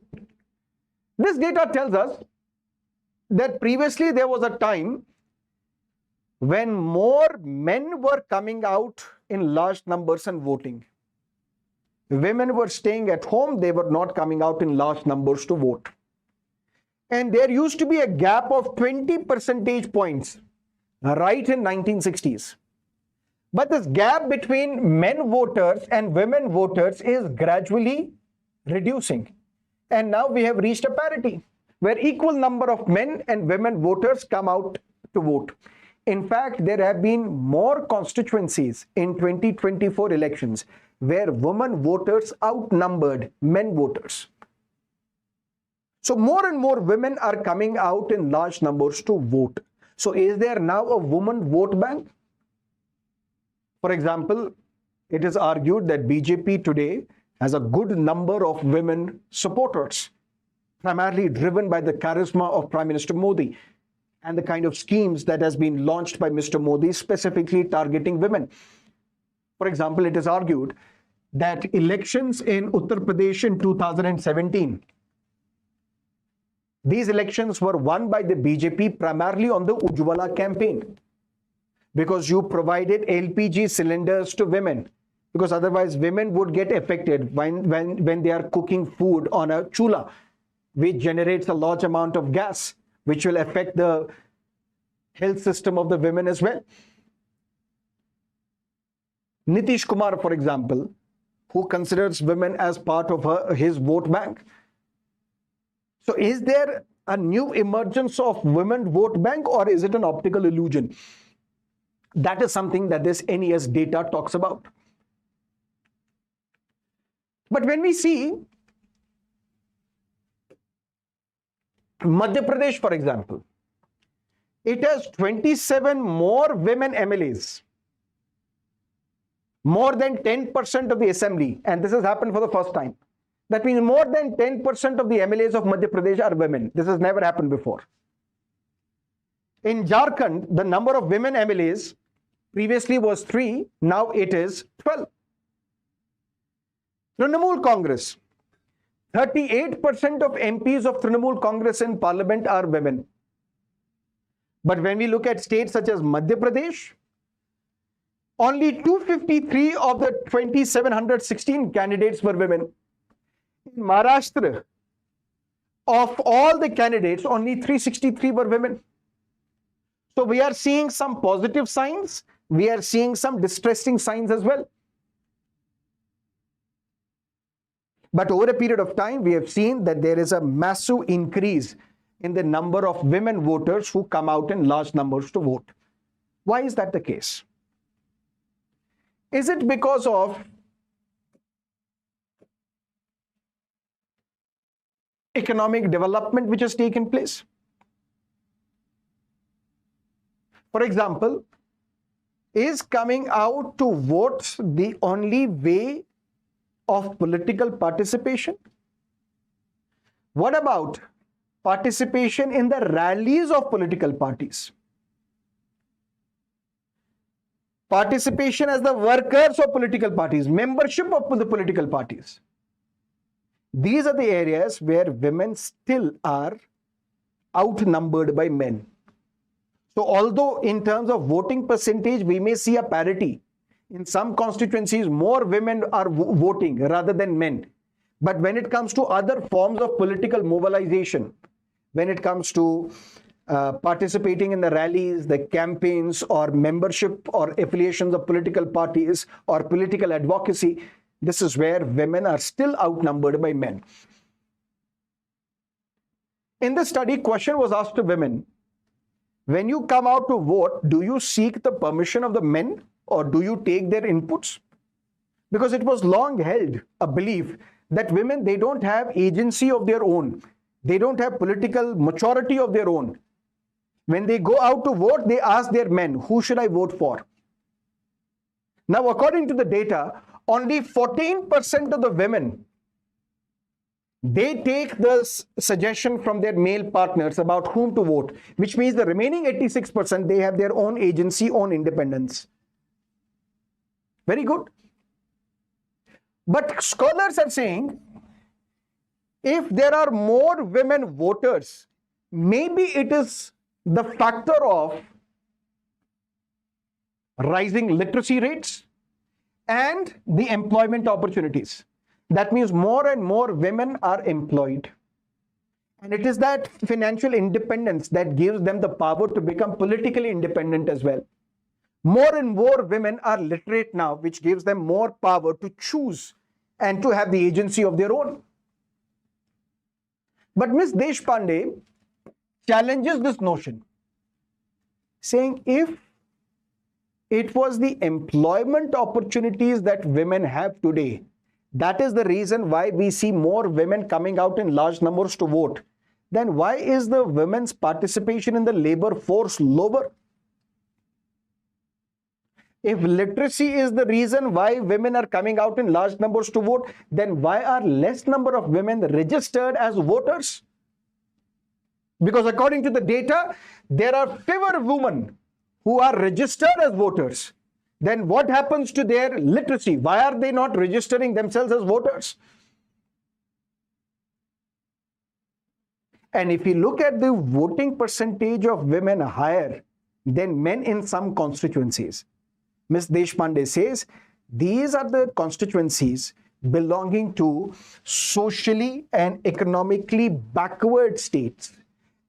This data tells us that previously there was a time when more men were coming out in large numbers and voting. Women were staying at home, they were not coming out in large numbers to vote. And there used to be a gap of 20 percentage points right in 1960s. But this gap between men voters and women voters is gradually reducing. And now we have reached a parity where equal number of men and women voters come out to vote. In fact, there have been more constituencies in 2024 elections where women voters outnumbered men voters. So more and more women are coming out in large numbers to vote. So is there now a woman vote bank? For example, it is argued that BJP today has a good number of women supporters, primarily driven by the charisma of Prime Minister Modi and the kind of schemes that has been launched by Mr. Modi specifically targeting women. For example, it is argued that elections in Uttar Pradesh in 2017, these elections were won by the BJP primarily on the Ujjwala campaign, because you provided LPG cylinders to women, because otherwise women would get affected when they are cooking food on a chula, which generates a large amount of gas, which will affect the health system of the women as well. Nitish Kumar, for example, who considers women as part of his vote bank. So is there a new emergence of women vote bank, or is it an optical illusion? That is something that this NES data talks about. But when we see Madhya Pradesh, for example, it has 27 more women MLAs, more than 10% of the assembly, and this has happened for the first time. That means more than 10% of the MLAs of Madhya Pradesh are women. This has never happened before. In Jharkhand, the number of women MLAs previously was 3, now it is 12. Trinamool Congress, 38% of MPs of Trinamool Congress in parliament are women. But when we look at states such as Madhya Pradesh, only 253 of the 2,716 candidates were women. In Maharashtra, of all the candidates, only 363 were women. So we are seeing some positive signs. We are seeing some distressing signs as well. But over a period of time, we have seen that there is a massive increase in the number of women voters who come out in large numbers to vote. Why is that the case? Is it because of economic development which has taken place? For example, is coming out to vote the only way of political participation? What about participation in the rallies of political parties? Participation as the workers of political parties, membership of the political parties. These are the areas where women still are outnumbered by men. So although in terms of voting percentage, we may see a parity. In some constituencies, more women are voting rather than men. But when it comes to other forms of political mobilization, when it comes to participating in the rallies, the campaigns, or membership or affiliations of political parties or political advocacy, this is where women are still outnumbered by men. In the study, question was asked to women, when you come out to vote, do you seek the permission of the men or do you take their inputs? Because it was long held a belief that women, they don't have agency of their own. They don't have political maturity of their own. When they go out to vote, they ask their men, who should I vote for? Now, according to the data, only 14% of the women, they take the suggestion from their male partners about whom to vote, which means the remaining 86%, they have their own agency, own independence. Very good. But scholars are saying, if there are more women voters, maybe it is the factor of rising literacy rates, and the employment opportunities. That means more and more women are employed. And it is that financial independence that gives them the power to become politically independent as well. More and more women are literate now, which gives them more power to choose and to have the agency of their own. But Ms. Deshpande challenges this notion, saying if it was the employment opportunities that women have today, that is the reason why we see more women coming out in large numbers to vote, then why is the women's participation in the labor force lower? If literacy is the reason why women are coming out in large numbers to vote, then why are less number of women registered as voters? Because according to the data, there are fewer women who are registered as voters. Then what happens to their literacy? Why are they not registering themselves as voters? And if you look at the voting percentage of women higher than men in some constituencies, Ms. Deshpande says these are the constituencies belonging to socially and economically backward states.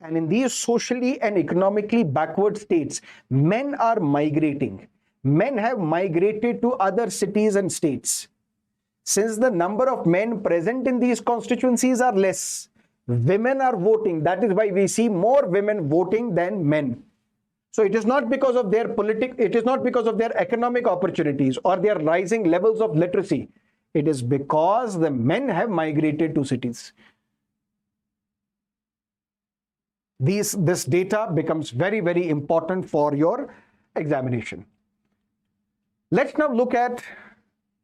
And in these socially and economically backward states, men are migrating. Men have migrated to other cities and states. Since the number of men present in these constituencies are less, women are voting. That is why we see more women voting than men. So it is not because of their it is not because of their economic opportunities or their rising levels of literacy. It is because the men have migrated to cities. This data becomes very, very important for your examination. Let's now look at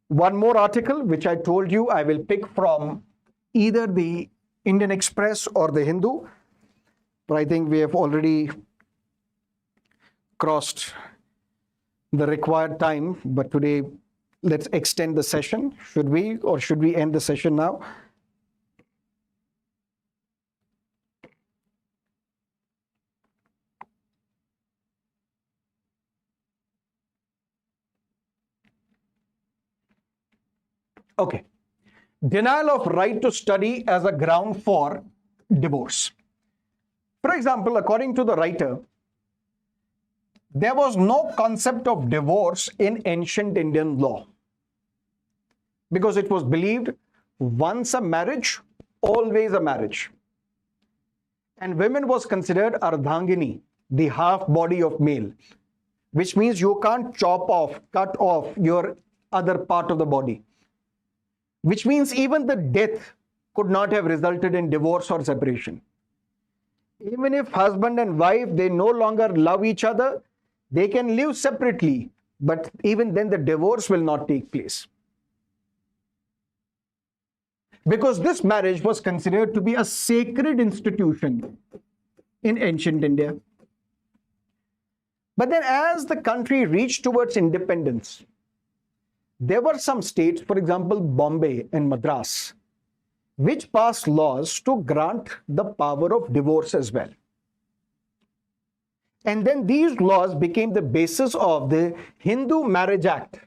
one more article, which I told you I will pick from either the Indian Express or the Hindu. But I think we have already crossed the required time. But today, let's extend the session. Should we, or should we end the session now? Okay. Denial of right to study as a ground for divorce. For example, according to the writer, there was no concept of divorce in ancient Indian law because it was believed once a marriage, always a marriage. And women was considered ardhangini, the half body of male, which means you can't cut off your other part of the body. Which means even the death could not have resulted in divorce or separation. Even if husband and wife, they no longer love each other, they can live separately, but even then the divorce will not take place. Because this marriage was considered to be a sacred institution in ancient India. But then as the country reached towards independence, there were some states, for example, Bombay and Madras, which passed laws to grant the power of divorce as well. And then these laws became the basis of the Hindu Marriage Act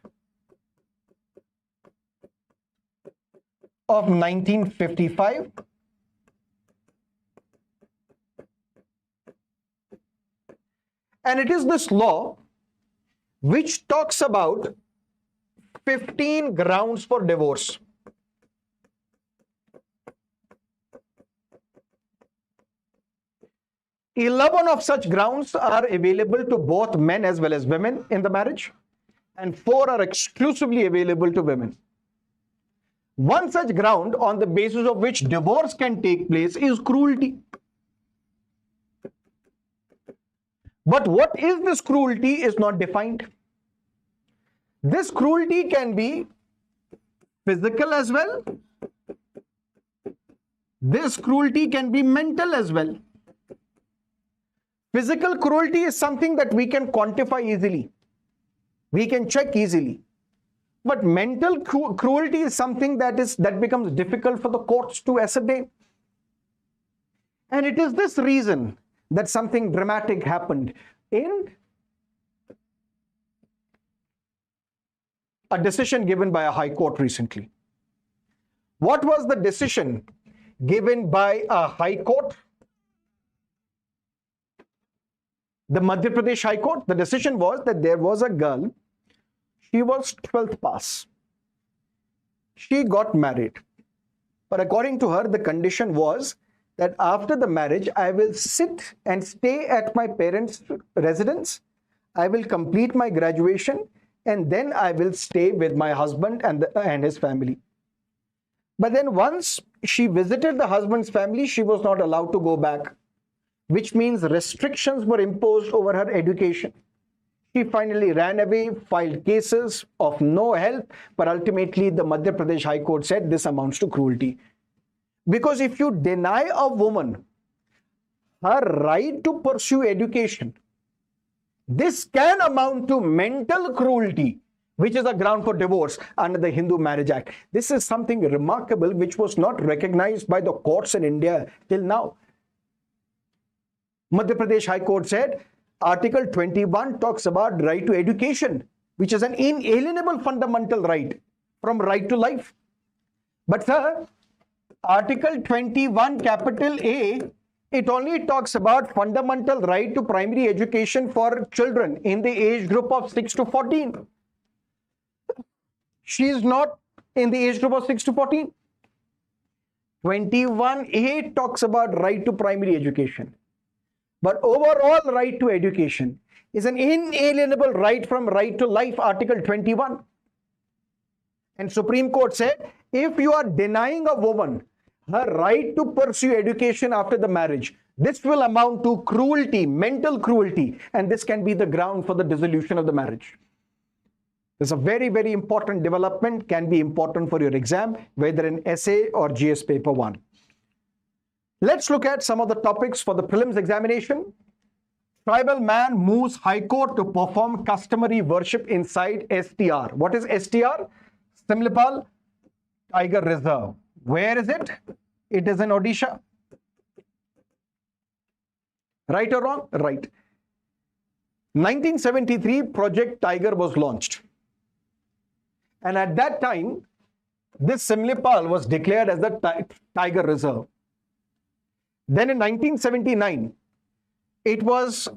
of 1955. And it is this law which talks about 15 grounds for divorce. Eleven of such grounds are available to both men as well as women in the marriage, and 4 are exclusively available to women. One such ground on the basis of which divorce can take place is cruelty. But what is this cruelty is not defined. This cruelty can be physical as well. This cruelty can be mental as well. Physical cruelty is something that we can quantify easily. We can check easily. But mental cruelty is something that becomes difficult for the courts to ascertain. And it is this reason that something dramatic happened in a decision given by a high court recently. What was the decision given by a high court? The Madhya Pradesh High Court. The decision was that there was a girl, she was 12th pass. She got married. But according to her, the condition was that after the marriage, I will sit and stay at my parents' residence. I will complete my graduation, and then I will stay with my husband and his family. But then once she visited the husband's family, she was not allowed to go back, which means restrictions were imposed over her education. She finally ran away, filed cases of no help, but ultimately the Madhya Pradesh High Court said this amounts to cruelty. Because if you deny a woman her right to pursue education, this can amount to mental cruelty, which is a ground for divorce under the Hindu Marriage Act. This is something remarkable which was not recognized by the courts in India till now. Madhya Pradesh High Court said Article 21 talks about right to education, which is an inalienable fundamental right from right to life. But sir, Article 21 capital A, it only talks about fundamental right to primary education for children in the age group of 6 to 14. She is not in the age group of 6 to 14. 21A talks about right to primary education. But overall right to education is an inalienable right from right to life, Article 21. And Supreme Court said, if you are denying a woman her right to pursue education after the marriage, this will amount to cruelty, mental cruelty, and this can be the ground for the dissolution of the marriage. This is a very, very important development, can be important for your exam, whether in essay or GS paper 1. Let's look at some of the topics for the prelims examination. Tribal man moves High Court to perform customary worship inside STR. What is STR? Similipal Tiger Reserve. Where is it? It is in Odisha. Right or wrong? Right. 1973, Project Tiger was launched. And at that time, this Similipal was declared as the Tiger Reserve. Then in 1979, it was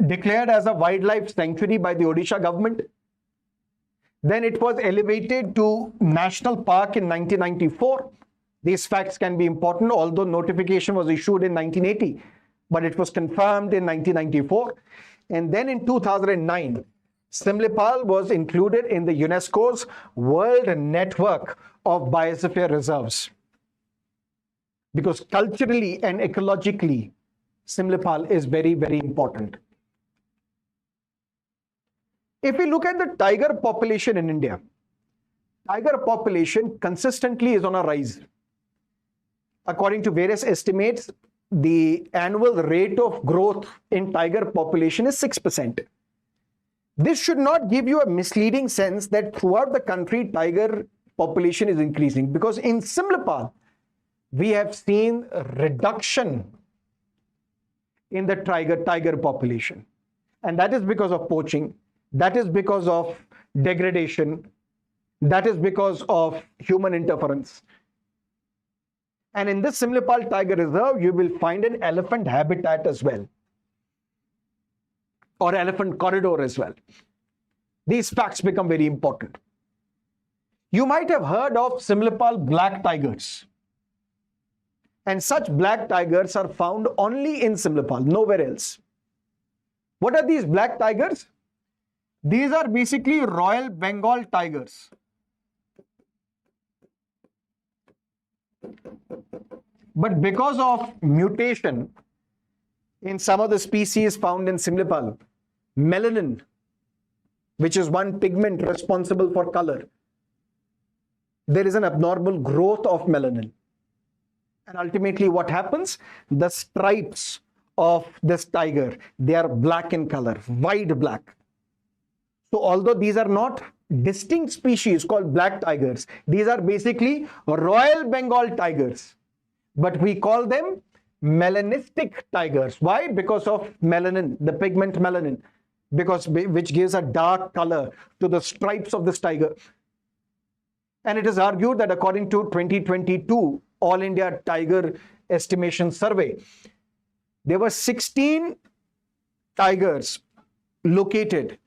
declared as a wildlife sanctuary by the Odisha government. Then it was elevated to National Park in 1994. These facts can be important, although notification was issued in 1980, but it was confirmed in 1994. And then in 2009, Similipal was included in the UNESCO's World Network of Biosphere Reserves. Because culturally and ecologically, Similipal is very, very important. If we look at the tiger population in India, tiger population consistently is on a rise. According to various estimates, the annual rate of growth in tiger population is 6%. This should not give you a misleading sense that throughout the country, tiger population is increasing, because in Similipal, we have seen a reduction in the tiger population. And that is because of poaching. That is because of degradation. That is because of human interference. And in this Similipal Tiger Reserve, you will find an elephant habitat as well, or elephant corridor as well. These facts become very important. You might have heard of Similipal black tigers. And such black tigers are found only in Similipal, nowhere else. What are these black tigers? These are basically Royal Bengal tigers. But because of mutation in some of the species found in Similipal, melanin, which is one pigment responsible for color, there is an abnormal growth of melanin. And ultimately what happens? The stripes of this tiger, they are black in color, wide black. So although these are not distinct species called black tigers, these are basically Royal Bengal tigers. But we call them melanistic tigers. Why? Because of melanin, the pigment melanin. which gives a dark color to the stripes of this tiger. And it is argued that according to 2022 All India Tiger Estimation Survey, there were 16 tigers located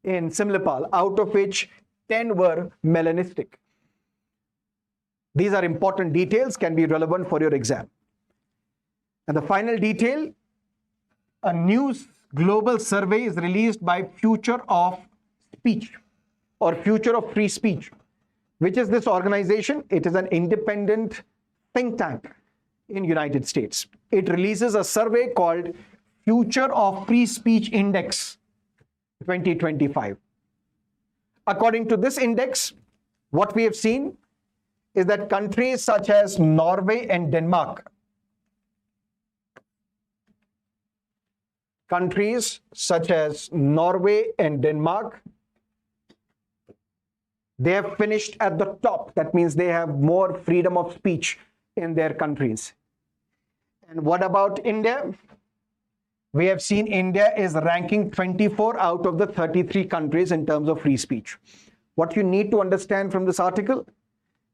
in Similipal, out of which 10 were melanistic. These are important details, can be relevant for your exam. And the final detail, a new global survey is released by Future of Speech or Future of Free Speech. Which is this organization? It is an independent think tank in United States. It releases a survey called Future of Free Speech Index 2025. According to this index, what we have seen is that countries such as Norway and Denmark, they have finished at the top. That means they have more freedom of speech in their countries. And what about India? We have seen India is ranking 24 out of the 33 countries in terms of free speech. What you need to understand from this article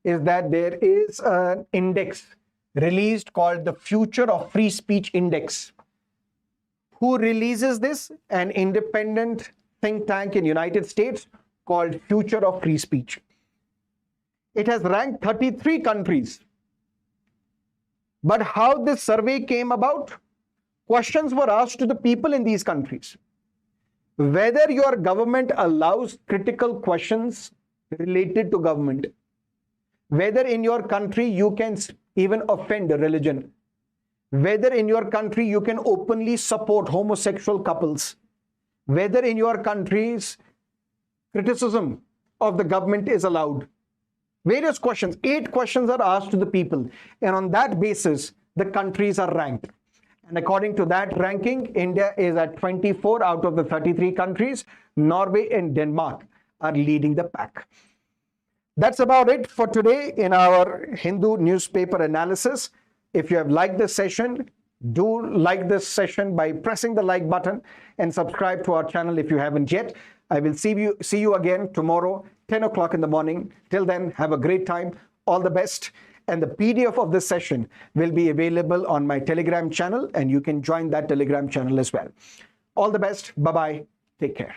is that there is an index released called the Future of Free Speech Index. Who releases this? An independent think tank in United States called Future of Free Speech. It has ranked 33 countries. But how this survey came about? Questions were asked to the people in these countries. Whether your government allows critical questions related to government. Whether in your country you can even offend a religion. Whether in your country you can openly support homosexual couples. Whether in your countries criticism of the government is allowed. Various questions, 8 questions are asked to the people, and on that basis, the countries are ranked. And according to that ranking, India is at 24 out of the 33 countries. Norway and Denmark are leading the pack. That's about it for today in our Hindu newspaper analysis. If you have liked this session, do like this session by pressing the like button and subscribe to our channel if you haven't yet. I will see you again tomorrow, 10 o'clock in the morning. Till then, have a great time. All the best. And the PDF of this session will be available on my Telegram channel, and you can join that Telegram channel as well. All the best. Bye-bye. Take care.